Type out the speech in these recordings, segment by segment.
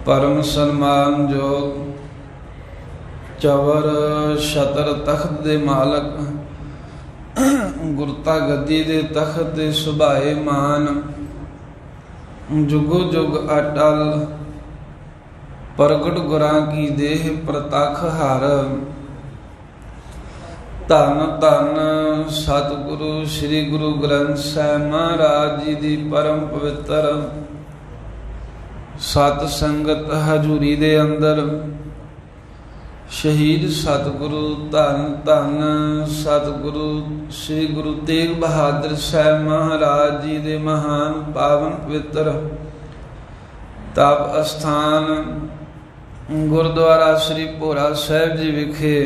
परम सन्मान जोग चवर छतर तख्त दे मालक गुरता गद्दी दे तख्त दे सुभाए मान जुगो जुग अटल प्रगट गुरां की देह प्रतख हर धन धन सतगुरु श्री गुरु ग्रंथ साहिब महाराज जी दी परम पवित्र सत संगत हजूरी दे अंदर शहीद सतगुरु धन धन सतगुरु श्री गुरु तेग बहादुर साहिब महाराज जी दे महान पावन पवित्र तप अस्थान गुरुद्वारा श्री भोरा साहिब जी विखे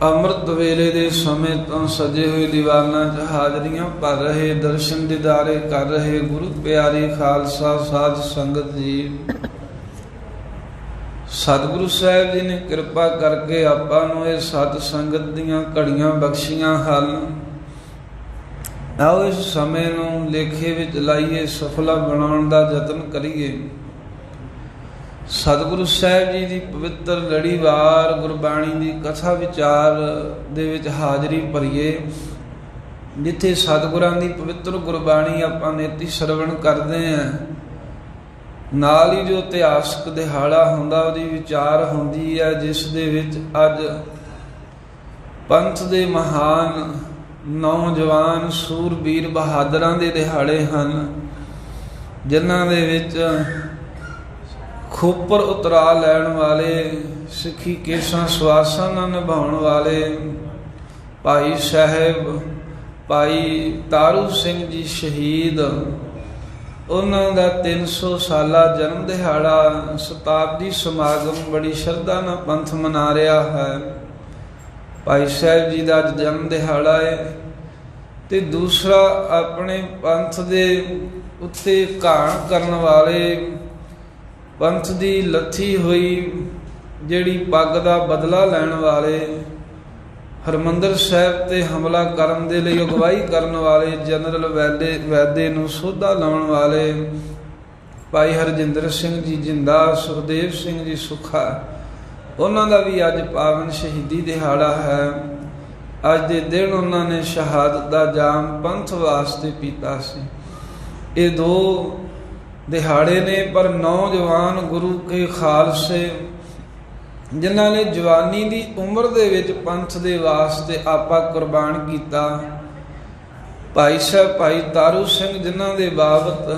अमृत वेले दे समय तो सजे हुए दीवाना च हाजरियां भर रहे दर्शन दीदारे कर रहे गुरु प्यारी खालसा साध संगत जी। सतगुरु साहिब जी ने कृपा करके आपां नूं इह सत संगत दीयां घड़ियां बख्शियां हन। आओ इस समय नूं लेखे विच लाइए, सफला बनाउण दा यतन करिए। सतगुरु साहिब जी की पवित्र लड़ीवार गुरबाणी की कथा विचार दे विच हाजरी भरीए, जिथे सतगुरां की पवित्र गुरबाणी आपां नेती श्रवण करते हैं, नाल ही जो इतिहासक दिहाड़ा हुंदा उहदी विचार हुंदी है, जिस दे विच अज पंथ दे महान नौजवान सूरबीर बहादुरां दे दिहाड़े हन, जिन्हां दे विच खोपर उतरा लैण वाले, सिखी केसां सुआसां नाल निभाउण वाले भाई साहिब भाई तारू सिंह जी शहीद, उन्हां दा 300 साला जन्म दिहाड़ा शताब्दी समागम बड़ी श्रद्धा नाल पंथ मना रहा है। भाई साहिब जी का जन्म दिहाड़ा है, ते दूसरा अपने पंथ दे उत्ते घाण करन वाले, पंथ की लथी हुई जिहड़ी पग का बदला लैण वाले, हरमंदर साहिब ते हमला करन दे लई अगवाई करन वाले जनरल वैदे नूं सोधा लाउण वाले भाई हरजिंदर सिंह जी जिंदा, सुखदेव सिंह जी सुखा, उन्हां दा भी अज पावन शहीदी दिहाड़ा है। अज दे दिन उन्होंने शहादत का जाम पंथ वास्ते पीता सी। ये दो दिहाड़े ने, पर नौजवान गुरु के खालसे जिन्हां ने जवानी की उम्र दे विच पंथ दे वास्ते आपा कुर्बान किया। भाई साहब भाई तारू सिंह जिन्हां दे बाबत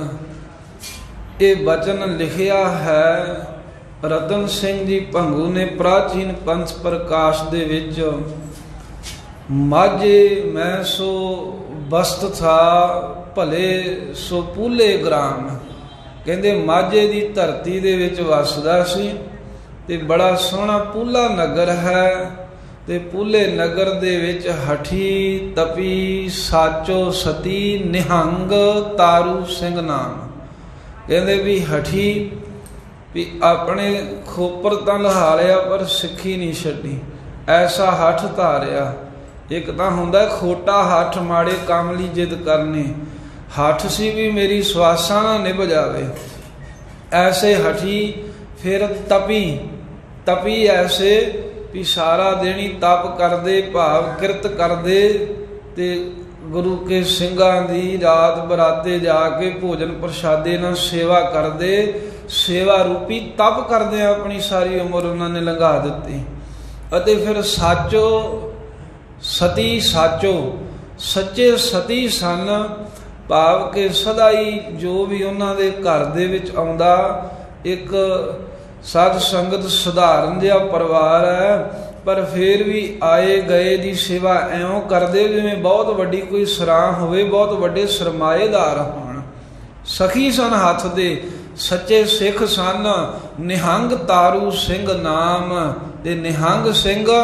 ये वचन लिखिया है, रतन सिंह जी भंगू ने प्राचीन पंथ प्रकाश दे विच, माझे मैं सो बस्त था भले सो पूले ग्राम, कहते माझे की धरती दे विच वसदा सी ते बड़ा सोहना पूला नगर है, ते पूले नगर दे विच हठी तपी साचो सती निहंग तारू सिंह नाम, कहते भी हठी भी अपने खोपर तां लहा लिया पर सिक्खी नहीं छड्डी, ऐसा हठ धारिया। एक तां हुंदा खोटा हठ माड़े काम लई जिद करनी, हठ सी भी मेरी सुआसां ना निभ जावे, ऐसे हठी। फिर तपी तपी ऐसे भी सारा दिन ही तप करदे भाव किरत करदे, ते गुरु के सिंघां दी रात बराते जाके भोजन प्रसादे नाल सेवा करदे, सेवा रूपी तप करदे अपनी सारी उम्र उन्होंने लंघा दित्ती। अते फिर साचो सती साचो सच्चे सती सन, भाव के सदा ही जो भी उन्होंने घर दे विच आउंदा एक साध संगत सधारण जिहा परिवार है, पर फिर भी आए गए की सेवा एवं करते जिवें बहुत वड्डी कोई सराह होवे, बहुत वड्डे सरमाएदार होण। सखी सन हथ दे सच्चे सिख सन, निहंग तारू सिंह नाम, ते निहंग सिंह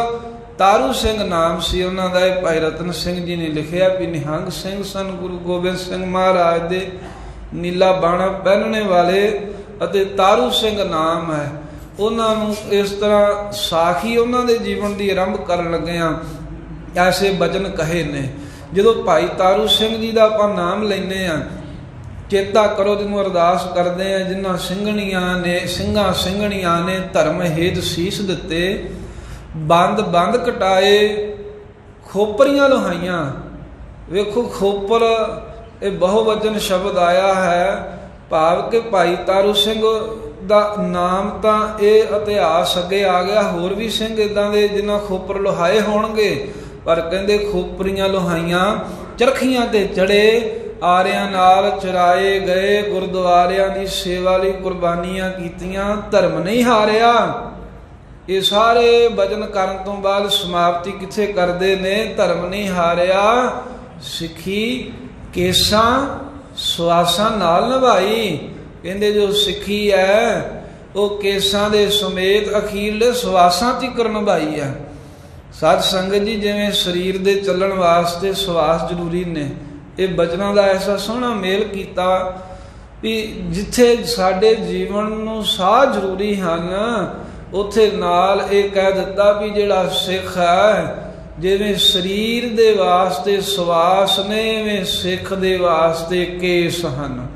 तारू सिंह नाम सी उन्हां दा। भाई रतन सिंह जी ने लिखिया भी निहंग सिंह सन गुरु गोबिंद सिंह महाराज दे नीला बाणा पहनने वाले, अते तारू सिंह नाम है। उन्हां नूं इस तरह साखी उन्हां दे जीवन की आरंभ करन लगे ऐसे बचन कहे ने। जदों भाई तारू सिंह जी का आपां नाम लैने आ ਚੇਤਾ ਕਰੋ ਜਿਹਨੂੰ ਅਰਦਾਸ ਕਰਦੇ ਆ, ਜਿਨ੍ਹਾਂ ਸਿੰਘਾਂ ਸਿੰਘਣੀਆਂ ਨੇ ਧਰਮ ਹੇਤ ਸੀਸ ਦਿੱਤੇ, ਬੰਦ ਬੰਦ ਕਟਾਏ, ਖੋਪਰੀਆਂ ਲੋਹਾਈਆਂ। ਵੇਖੋ ਖੋਪਰ ਇਹ ਬਹੁਵਚਨ ਸ਼ਬਦ ਆਇਆ ਹੈ, ਭਾਵ ਕਿ ਭਾਈ ਤਾਰੂ ਸਿੰਘ ਦਾ ਨਾਮ ਤਾਂ ਇਹ ਇਤਿਹਾਸ ਅੱਗੇ ਆ ਗਿਆ। ਹੋਰ ਵੀ ਸਿੰਘ ਇੱਦਾਂ ਦੇ ਜਿਨ੍ਹਾਂ ਖੋਪਰ ਲੋਹਾਏ ਹੋਣਗੇ, ਪਰ ਕਹਿੰਦੇ ਖੋਪਰੀਆਂ ਲੋਹਾਈਆਂ, ਚਰਖੀਆਂ ਤੇ ਚੜੇ, ਆਰਿਆਂ ਨਾਲ ਚਰਾਏ ਗਏ, ਗੁਰਦੁਆਰਿਆਂ ਦੀ ਸੇਵਾ ਲਈ ਕੁਰਬਾਨੀਆਂ ਕੀਤੀਆਂ, ਧਰਮ ਨਹੀਂ ਹਾਰਿਆ। ਇਹ ਸਾਰੇ ਭਜਨ ਕਰਨ ਤੋਂ ਬਾਅਦ ਸਮਾਪਤੀ ਕਿੱਥੇ ਕਰਦੇ ਨੇ? ਧਰਮ ਨਹੀਂ ਹਾਰਿਆ, ਸਿੱਖੀ ਕੇਸਾਂ ਸਵਾਸਾਂ ਨਾਲ ਨਿਭਾਈ। ਕਹਿੰਦੇ ਜੋ ਸਿੱਖੀ ਹੈ ਉਹ ਕੇਸਾਂ ਦੇ ਸਮੇਤ ਅਖੀਰਲੇ ਸਵਾਸਾਂ ਤੀਕਰ ਨਿਭਾਈ ਹੈ। ਸਾਧ ਸੰਗਤ ਜੀ, ਜਿਵੇਂ ਸਰੀਰ ਦੇ ਚੱਲਣ ਵਾਸਤੇ ਸਵਾਸ ਜ਼ਰੂਰੀ ਨੇ, ਇਹ ਬਚਨਾਂ ਦਾ ਐਸਾ ਸੋਹਣਾ ਮੇਲ ਕੀਤਾ ਵੀ ਜਿੱਥੇ ਸਾਡੇ ਜੀਵਨ ਨੂੰ ਸਾਹ ਜ਼ਰੂਰੀ ਹਨ, ਉੱਥੇ ਨਾਲ ਇਹ ਕਹਿ ਦਿੱਤਾ ਵੀ ਜਿਹੜਾ ਸਿੱਖ ਹੈ, ਜਿਵੇਂ ਸਰੀਰ ਦੇ ਵਾਸਤੇ ਸਵਾਸ ਨੇ, ਇਵੇਂ ਸਿੱਖ ਦੇ ਵਾਸਤੇ ਕੇਸ ਹਨ।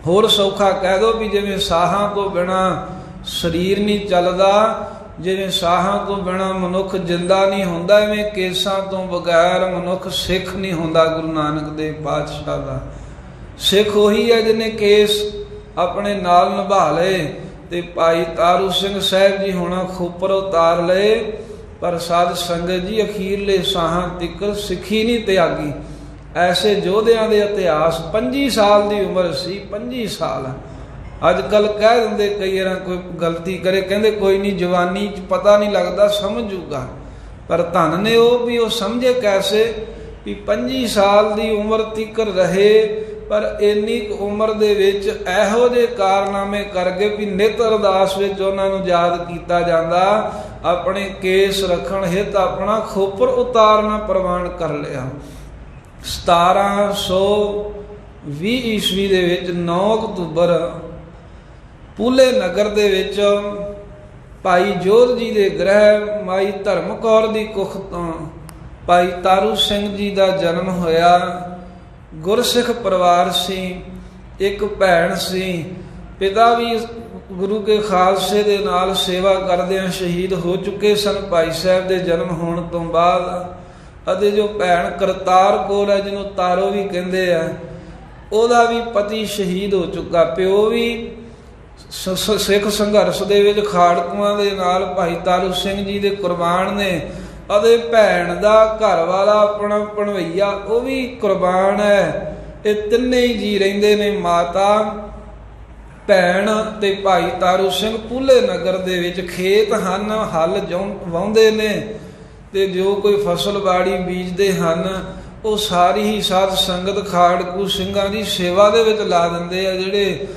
ਹੋਰ ਸੌਖਾ ਕਹਿ ਦੋ ਵੀ ਜਿਵੇਂ ਸਾਹਾਂ ਤੋਂ ਬਿਨਾਂ ਸਰੀਰ ਨਹੀਂ ਚੱਲਦਾ, ਜਿਵੇਂ ਸਾਹਾਂ ਤੋਂ ਬਿਨਾਂ ਮਨੁੱਖ ਜਿੰਦਾ ਨਹੀਂ ਹੁੰਦਾ, ਇਵੇਂ ਕੇਸਾਂ ਤੋਂ ਬਗੈਰ ਮਨੁੱਖ ਸਿੱਖ ਨਹੀਂ ਹੁੰਦਾ। ਗੁਰੂ ਨਾਨਕ ਦੇਵ ਪਾਤਸ਼ਾਹ ਦਾ ਸਿੱਖ ਉਹੀ ਹੈ ਜਿਹਨੇ ਕੇਸ ਆਪਣੇ ਨਾਲ ਨਿਭਾ ਲਏ। ਤੇ ਭਾਈ ਤਾਰੂ ਸਿੰਘ ਸਾਹਿਬ ਜੀ ਹੋਣਾ ਖੋਪਰ ਉਤਾਰ ਲਏ, ਪਰ ਸਾਧ ਸੰਗਤ ਜੀ ਅਖੀਰਲੇ ਸਾਹਾਂ ਤੀਕਰ ਸਿੱਖੀ ਨਹੀਂ ਤਿਆਗੀ। ਐਸੇ ਯੋਧਿਆਂ ਦੇ ਇਤਿਹਾਸ, 25 ਸਾਲ ਦੀ ਉਮਰ ਸੀ, 25 ਸਾਲ। ਅੱਜ ਕੱਲ ਕਹਿ ਦਿੰਦੇ ਕਈ ਵਾਰ ਕੋਈ ਗਲਤੀ ਕਰੇ, ਕਹਿੰਦੇ ਕੋਈ ਨਹੀਂ, ਜਵਾਨੀ 'ਚ ਪਤਾ ਨਹੀਂ ਲੱਗਦਾ, ਸਮਝ ਜੂਗਾ। ਪਰ ਧੰਨ ਨੇ ਉਹ ਵੀ ਉਹ ਸਮਝੇ ਕੈਸੇ ਵੀ 25 ਸਾਲ ਦੀ ਉਮਰ ਤੀਕਰ ਰਹੇ, ਪਰ ਇੰਨੀ ਕੁ ਉਮਰ ਦੇ ਵਿੱਚ ਇਹੋ ਜਿਹੇ ਕਾਰਨਾਮੇ ਕਰ ਗਏ ਵੀ ਨਿਤ ਅਰਦਾਸ ਵਿੱਚ ਉਹਨਾਂ ਨੂੰ ਯਾਦ ਕੀਤਾ ਜਾਂਦਾ। ਆਪਣੇ ਕੇਸ ਰੱਖਣ ਹਿਤ ਆਪਣਾ ਖੋਪਰ ਉਤਾਰਨਾ ਪ੍ਰਵਾਨ ਕਰ ਲਿਆ। 1720 ਈਸਵੀ ਦੇ ਵਿੱਚ 9 ਅਕਤੂਬਰ ਪੂਲੇ ਨਗਰ ਦੇ ਵਿੱਚ ਭਾਈ ਜੋਧ ਜੀ ਦੇ ਗ੍ਰਹਿ ਮਾਈ ਧਰਮ ਕੌਰ ਦੀ ਕੁੱਖ ਤੋਂ ਭਾਈ ਤਾਰੂ ਸਿੰਘ ਜੀ ਦਾ ਜਨਮ ਹੋਇਆ। ਗੁਰਸਿੱਖ ਪਰਿਵਾਰ ਸੀ, ਇੱਕ ਭੈਣ ਸੀ। ਪਿਤਾ ਵੀ ਗੁਰੂ ਕੇ ਖਾਲਸੇ ਦੇ ਨਾਲ ਸੇਵਾ ਕਰਦਿਆਂ ਸ਼ਹੀਦ ਹੋ ਚੁੱਕੇ ਸਨ ਭਾਈ ਸਾਹਿਬ ਦੇ ਜਨਮ ਹੋਣ ਤੋਂ ਬਾਅਦ। ਅਤੇ ਜੋ ਭੈਣ ਕਰਤਾਰ ਕੌਰ ਹੈ, ਜਿਹਨੂੰ ਤਾਰੋ ਵੀ ਕਹਿੰਦੇ ਆ, ਉਹਦਾ ਵੀ ਪਤੀ ਸ਼ਹੀਦ ਹੋ ਚੁੱਕਾ। ਪਿਓ ਵੀ ਸਿੱਖ ਸੰਘਰਸ਼ ਦੇ ਵਿੱਚ ਖਾੜਕੂਆਂ ਦੇ ਨਾਲ ਭਾਈ ਤਾਰੂ ਸਿੰਘ ਜੀ ਦੇ ਕੁਰਬਾਨ ਨੇ। ਅਤੇ ਭੈਣ ਦਾ ਘਰ ਵਾਲਾ ਆਪਣਾ ਭਣਵਈਆ ਉਹ ਵੀ ਕੁਰਬਾਨ ਹੈ। ਇਹ ਤਿੰਨੇ ਹੀ ਜੀ ਰਹਿੰਦੇ ਨੇ, ਮਾਤਾ, ਭੈਣ ਤੇ ਭਾਈ ਤਾਰੂ ਸਿੰਘ। ਪੂਲੇ ਨਗਰ ਦੇ ਵਿੱਚ ਖੇਤ ਹਨ, ਹਲ ਵਾਹੁੰਦੇ ਨੇ, ਤੇ ਜੋ ਕੋਈ ਫਸਲ ਬਾੜੀ ਬੀਜਦੇ ਹਨ ਉਹ ਸਾਰੀ ਹੀ ਸਾਧ ਸੰਗਤ ਖਾੜਕੂ ਸਿੰਘਾਂ ਦੀ ਸੇਵਾ ਦੇ ਵਿੱਚ ਲਾ ਦਿੰਦੇ ਆ, ਜਿਹੜੇ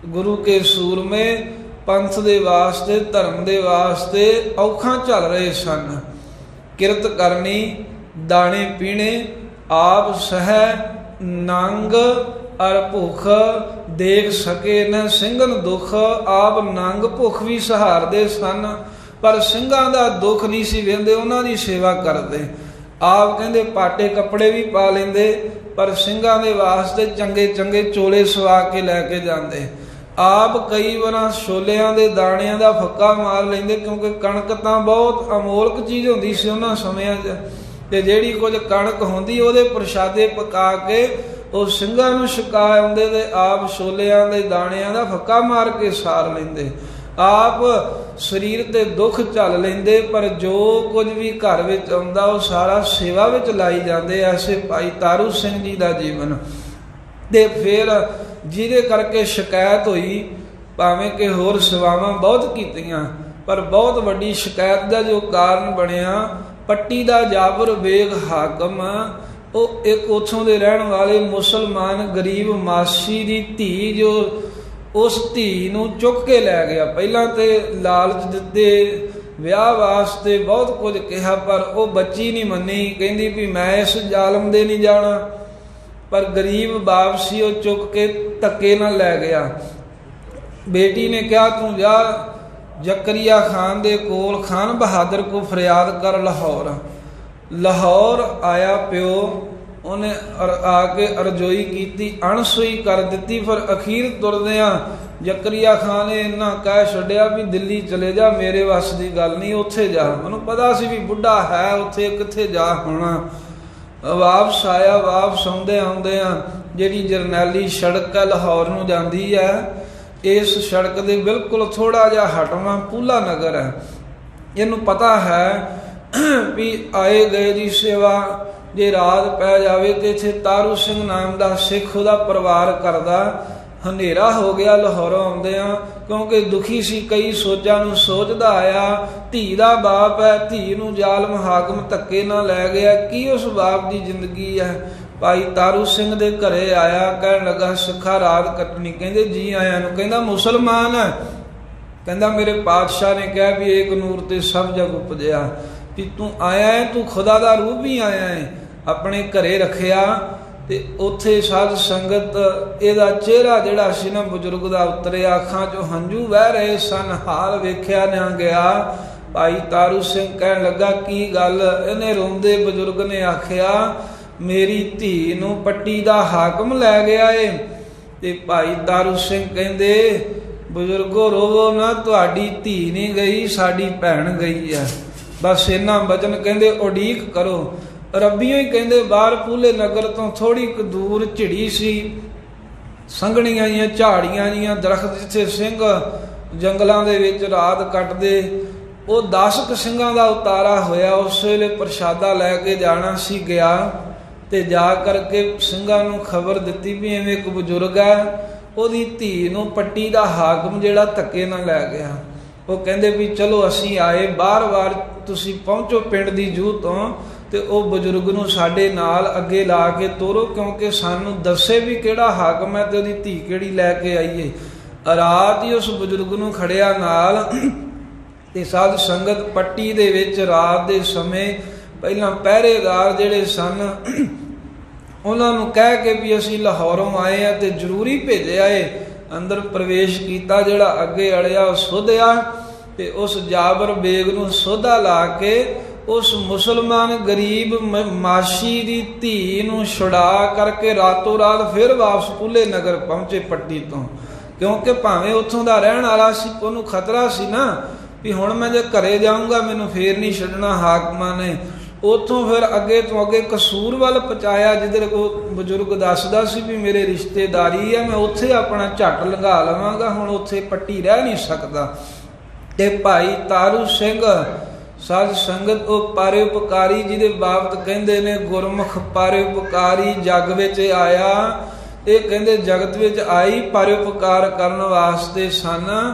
ਗੁਰੂ ਕੇ ਸੂਰਮੇ ਪੰਥ ਦੇ ਵਾਸਤੇ, ਧਰਮ ਦੇ ਵਾਸਤੇ ਔਖਾਂ ਝੱਲ ਰਹੇ ਸਨ। ਕਿਰਤ ਕਰਨੀ, ਦਾਣੇ ਪੀਣੇ, ਆਪ ਸਹਿ ਨੰਗ ਅਰ ਭੁੱਖ, ਦੇਖ ਸਕੇ ਨ ਸਿੰਘਨ ਦੁੱਖ। ਆਪ ਨੰਗ ਭੁੱਖ ਵੀ ਸਹਾਰਦੇ ਸਨ, ਪਰ ਸਿੰਘਾਂ ਦਾ ਦੁੱਖ ਨਹੀਂ ਸੀ ਵੇਂਦੇ, ਉਹਨਾਂ ਦੀ ਸੇਵਾ ਕਰਦੇ। ਆਪ ਕਹਿੰਦੇ ਪਾਟੇ ਕੱਪੜੇ ਵੀ ਪਾ ਲੈਂਦੇ, ਪਰ ਸਿੰਘਾਂ ਦੇ ਵਾਸਤੇ ਚੰਗੇ ਚੰਗੇ ਚੋਲੇ ਸਵਾ ਕੇ ਲੈ ਕੇ ਜਾਂਦੇ। ਆਪ ਕਈ ਵਾਰ ਛੋਲਿਆਂ ਦੇ ਦਾਣਿਆਂ ਦਾ ਫੱਕਾ ਮਾਰ ਲੈਂਦੇ, ਕਿਉਂਕਿ ਕਣਕ ਤਾਂ ਬਹੁਤ ਅਮੋਲਕ ਚੀਜ਼ ਹੁੰਦੀ ਸੀ ਉਹਨਾਂ ਸਮਿਆਂ 'ਚ, ਤੇ ਜਿਹੜੀ ਕੁਝ ਕਣਕ ਹੁੰਦੀ ਉਹਦੇ ਪ੍ਰਸ਼ਾਦੇ ਪਕਾ ਕੇ ਉਹ ਸਿੰਘਾਂ ਨੂੰ ਛਕਾ ਆਉਂਦੇ, ਤੇ ਆਪ ਛੋਲਿਆਂ ਦੇ ਦਾਣਿਆਂ ਦਾ ਫੱਕਾ ਮਾਰ ਕੇ ਸਾਰ ਲੈਂਦੇ। ਆਪ ਸਰੀਰ ਤੇ ਦੁੱਖ ਝੱਲ ਲੈਂਦੇ, ਪਰ ਜੋ ਕੁਝ ਵੀ ਘਰ ਵਿੱਚ ਆਉਂਦਾ ਉਹ ਸਾਰਾ ਸੇਵਾ ਵਿੱਚ ਲਾਈ ਜਾਂਦੇ। ਐਸੇ ਭਾਈ ਤਾਰੂ ਸਿੰਘ ਜੀ ਦਾ ਜੀਵਨ। ਤੇ ਫਿਰ ਜਿਹਦੇ ਕਰਕੇ ਸ਼ਿਕਾਇਤ ਹੋਈ, ਭਾਵੇਂ ਕਿ ਹੋਰ ਸੇਵਾਵਾਂ ਬਹੁਤ ਕੀਤੀਆਂ, ਪਰ ਬਹੁਤ ਵੱਡੀ ਸ਼ਿਕਾਇਤ ਦਾ ਜੋ ਕਾਰਨ ਬਣਿਆ, ਪੱਟੀ ਦਾ ਜਾਬਰ ਬੇਗ ਹਾਕਮ, ਉਹ ਇੱਕ ਉੱਥੋਂ ਦੇ ਰਹਿਣ ਵਾਲੇ ਮੁਸਲਮਾਨ ਗਰੀਬ ਮਾਸੀ ਦੀ ਧੀ, ਜੋ ਉਸ ਧੀ ਨੂੰ ਚੁੱਕ ਕੇ ਲੈ ਗਿਆ। ਪਹਿਲਾਂ ਤੇ ਲਾਲਚ ਦਿੱਤੇ, ਵਿਆਹ ਵਾਸਤੇ ਬਹੁਤ ਕੁਝ ਕਿਹਾ, ਪਰ ਉਹ ਬੱਚੀ ਨਹੀਂ ਮੰਨੀ, ਕਹਿੰਦੀ ਵੀ ਮੈਂ ਇਸ ਜ਼ਾਲਮ ਦੇ ਨਹੀਂ ਜਾਣਾ। ਪਰ ਗਰੀਬ ਬਾਪ ਸੀ, ਉਹ ਚੁੱਕ ਕੇ ਧੱਕੇ ਨਾਲ ਲੈ ਗਿਆ। ਬੇਟੀ ਨੇ ਕਿਹਾ ਤੂੰ ਜਾ ਜ਼ਕਰੀਆ ਖਾਨ ਦੇ ਕੋਲ, ਖਾਨ ਬਹਾਦਰ ਕੋ ਫਰਿਆਦ ਕਰ ਲਾਹੌਰ। ਲਾਹੌਰ ਆਇਆ ਪਿਓ, ਉਹਨੇ ਆ ਕੇ ਅਰਜ਼ੋਈ ਕੀਤੀ, ਅਣਸੁਈ ਕਰ ਦਿੱਤੀ। ਫਿਰ ਅਖੀਰ ਤੁਰਦਿਆਂ ਜ਼ਕਰੀਆ ਖਾਨ ਨੇ ਇੰਨਾ ਕਹਿ ਛੱਡਿਆ ਵੀ ਦਿੱਲੀ ਚਲੇ ਜਾ, ਮੇਰੇ ਵੱਸ ਦੀ ਗੱਲ ਨਹੀਂ, ਉੱਥੇ ਜਾ। ਮੈਨੂੰ ਪਤਾ ਸੀ ਵੀ ਬੁੱਢਾ ਹੈ ਉੱਥੇ, ਕਿੱਥੇ ਜਾ ਹੋਣਾ। ਵਾਪਸ ਆਇਆ। ਵਾਪਸ ਆਉਂਦਿਆਂ ਜਿਹੜੀ ਜਰਨੈਲੀ ਸੜਕ ਹੈ ਲਾਹੌਰ ਨੂੰ ਜਾਂਦੀ ਹੈ, ਇਸ ਸੜਕ ਦੇ ਬਿਲਕੁਲ ਥੋੜ੍ਹਾ ਜਿਹਾ ਹਟਵਾਂ ਪੂਲਾ ਨਗਰ ਹੈ। ਇਹਨੂੰ ਪਤਾ ਹੈ ਵੀ ਆਏ ਗਏ ਦੀ ਸੇਵਾ ਜੇ ਰਾਤ ਪੈ ਜਾਵੇ ਤੇ ਇੱਥੇ ਤਾਰੂ ਸਿੰਘ ਨਾਮ ਦਾ ਸਿੱਖ ਉਹਦਾ ਪਰਿਵਾਰ ਕਰਦਾ। ਹਨੇਰਾ ਹੋ ਗਿਆ ਲਾਹੌਰੋਂ ਆਉਂਦਿਆਂ, ਕਿਉਂਕਿ ਦੁਖੀ ਸੀ, ਕਈ ਸੋਚਾਂ ਨੂੰ ਸੋਚਦਾ ਆਇਆ। ਧੀ ਦਾ ਬਾਪ ਹੈ, ਧੀ ਨੂੰ ਜ਼ਾਲਮ ਹਾਕਮ ਧੱਕੇ ਨਾਲ ਲੈ ਗਿਆ, ਕੀ ਉਸ ਬਾਪ ਦੀ ਜ਼ਿੰਦਗੀ ਹੈ। ਭਾਈ ਤਾਰੂ ਸਿੰਘ ਦੇ ਘਰੇ ਆਇਆ, ਕਹਿਣ ਲੱਗਾ ਸਿੱਖਾ ਰਾਤ ਕੱਟਣੀ। ਕਹਿੰਦੇ ਜੀ ਆਇਆਂ ਨੂੰ। ਕਹਿੰਦਾ ਮੁਸਲਮਾਨ ਹੈ। ਕਹਿੰਦਾ ਮੇਰੇ ਪਾਤਸ਼ਾਹ ਨੇ ਕਿਹਾ ਵੀ ਏਕ ਨੂਰ ਤੇ ਸਭ ਜਗ ਉਪਜਿਆ, ਵੀ ਤੂੰ ਆਇਆ ਹੈ, ਤੂੰ ਖੁਦਾ ਦਾ ਰੂਪ ਹੀ ਆਇਆ ਹੈ। ਆਪਣੇ ਘਰੇ ਰੱਖਿਆ ਤੇ ਉੱਥੇ ਸਾਧ ਸੰਗਤ ਇਹਦਾ ਚਿਹਰਾ ਜਿਹੜਾ ਸੀ ਨਾ ਬਜ਼ੁਰਗ ਦਾ ਉਤਰਿਆ, ਅੱਖਾਂ 'ਚੋਂ ਹੰਝੂ ਵਹਿ ਰਹੇ ਸਨ, ਹਾਲ ਵੇਖਿਆ ਨਾ ਗਿਆ। ਭਾਈ ਤਾਰੂ ਸਿੰਘ ਕਹਿਣ ਲੱਗਾ ਕੀ ਗੱਲ। ਇਹਨੇ ਰੋਂਦੇ ਬਜ਼ੁਰਗ ਨੇ ਆਖਿਆ ਮੇਰੀ ਧੀ ਨੂੰ ਪੱਟੀ ਦਾ ਹਾਕਮ ਲੈ ਗਿਆ ਏ। ਤੇ ਭਾਈ ਤਾਰੂ ਸਿੰਘ ਕਹਿੰਦੇ ਬਜ਼ੁਰਗੋ ਰੋਵੋ ਨਾ, ਤੁਹਾਡੀ ਧੀ ਨਹੀਂ ਗਈ, ਸਾਡੀ ਭੈਣ ਗਈ ਹੈ। ਬਸ ਇੰਨਾ ਬਚਨ ਕਹਿੰਦੇ ਉਡੀਕ ਕਰੋ। ਰੱਬੀਓ ਹੀ ਕਹਿੰਦੇ ਬਾਹਰ ਪੂਲੇ ਨਗਰ ਤੋਂ ਥੋੜੀ ਕੁ ਦੂਰ ਝਿੜੀ ਸੀ, ਸੰਘਣੀਆਂ ਜੀਆਂ ਝਾੜੀਆਂ ਜੀਆਂ ਦਰਖਤ, ਜਿੱਥੇ ਸਿੰਘ ਜੰਗਲਾਂ ਦੇ ਵਿੱਚ ਰਾਤ ਕੱਟਦੇ। ਉਹ 10 ਸਿੰਘਾਂ ਦਾ ਉਤਾਰਾ ਹੋਇਆ। ਉਸ ਵੇਲੇ ਪ੍ਰਸ਼ਾਦਾ ਲੈ ਕੇ ਜਾਣਾ ਸੀ, ਗਿਆ ਤੇ ਜਾ ਕਰਕੇ ਸਿੰਘਾਂ ਨੂੰ ਖਬਰ ਦਿੱਤੀ ਵੀ ਐਵੇਂ ਇੱਕ ਬਜ਼ੁਰਗ ਹੈ, ਉਹਦੀ ਧੀ ਨੂੰ ਪੱਟੀ ਦਾ ਹਾਕਮ ਜਿਹੜਾ ਧੱਕੇ ਨਾਲ ਲੈ ਗਿਆ। ਉਹ ਕਹਿੰਦੇ ਵੀ ਚਲੋ ਅਸੀਂ ਆਏ, ਬਾਰ-ਬਾਰ ਤੁਸੀਂ ਪਹੁੰਚੋ ਪਿੰਡ ਦੀ ਜੂਹ ਤੋਂ ਤੇ ਉਹ ਬਜ਼ੁਰਗ ਨੂੰ ਸਾਡੇ ਨਾਲ ਅੱਗੇ ਲਾ ਕੇ ਤੋਰੋ, ਕਿਉਂਕਿ ਸਾਨੂੰ ਦੱਸੇ ਵੀ ਕਿਹੜਾ ਹਾਕਮ ਹੈ ਤੇ ਉਹਦੀ ਧੀ ਕਿਹੜੀ ਲੈ ਕੇ ਆਈਏ। ਰਾਤ ਹੀ ਉਸ ਬਜ਼ੁਰਗ ਨੂੰ ਖੜਿਆ ਨਾਲ ਤੇ ਸਾਧ ਸੰਗਤ ਪੱਟੀ ਦੇ ਵਿੱਚ ਰਾਤ ਦੇ ਸਮੇਂ ਪਹਿਲਾਂ ਪਹਿਰੇਦਾਰ ਜਿਹੜੇ ਸਨ ਉਹਨਾਂ ਨੂੰ ਕਹਿ ਕੇ ਵੀ ਅਸੀਂ ਲਾਹੌਰੋਂ ਆਏ ਆ ਤੇ ਜ਼ਰੂਰੀ ਭੇਜਿਆ ਏ। ਅੰਦਰ ਪ੍ਰਵੇਸ਼ ਕੀਤਾ। ਜਿਹੜਾ ਅੱਗੇ ਅੜਿਆ ਸੋਧਿਆ ਤੇ ਉਸ ਜਾਬਰ ਬੇਗ ਨੂੰ ਸੋਧਾ ਲਾ ਕੇ ਉਸ ਮੁਸਲਮਾਨ ਗਰੀਬ ਮਾਸ਼ੀ ਦੀ ਧੀ ਨੂੰ ਛੁਡਾ ਕਰਕੇ ਰਾਤੋਂ ਰਾਤ ਫਿਰ ਵਾਪਸ ਪੂਲੇ ਨਗਰ ਪਹੁੰਚੇ ਪੱਟੀ ਤੋਂ। ਕਿਉਂਕਿ ਭਾਵੇਂ ਉੱਥੋਂ ਦਾ ਰਹਿਣ ਵਾਲਾ ਸੀ, ਉਹਨੂੰ ਖਤਰਾ ਸੀ ਨਾ ਵੀ ਹੁਣ ਮੈਂ ਜੇ ਘਰੇ ਜਾਊਂਗਾ ਮੈਨੂੰ ਫੇਰ ਨਹੀਂ ਛੱਡਣਾ ਹਾਕਮਾਂ ਨੇ। ਉੱਥੋਂ ਫਿਰ ਅੱਗੇ ਤੋਂ ਅੱਗੇ ਕਸੂਰ ਵੱਲ ਪਹੁੰਚਾਇਆ, ਜਿੱਧਰ ਉਹ ਬਜ਼ੁਰਗ ਦੱਸਦਾ ਸੀ ਵੀ ਮੇਰੇ ਰਿਸ਼ਤੇਦਾਰੀ ਹੈ, ਮੈਂ ਉੱਥੇ ਆਪਣਾ ਝੱਟ ਲੰਘਾ ਲਵਾਂਗਾ, ਹੁਣ ਉੱਥੇ ਪੱਟੀ ਰਹਿ ਨਹੀਂ ਸਕਦਾ। ਤੇ ਭਾਈ ਤਾਰੂ ਸਿੰਘ ਸਾਧ ਸੰਗਤ ਉਹ ਪਰਉਪਕਾਰੀ ਜਿਹਦੇ ਬਾਬਤ ਕਹਿੰਦੇ ਨੇ ਗੁਰਮੁਖ ਪਰਉਪਕਾਰੀ ਜਗ ਵਿੱਚ ਆਇਆ। ਇਹ ਕਹਿੰਦੇ ਜਗਤ ਵਿੱਚ ਆਈ ਪਰਉਪਕਾਰ ਕਰਨ ਵਾਸਤੇ ਸਨ।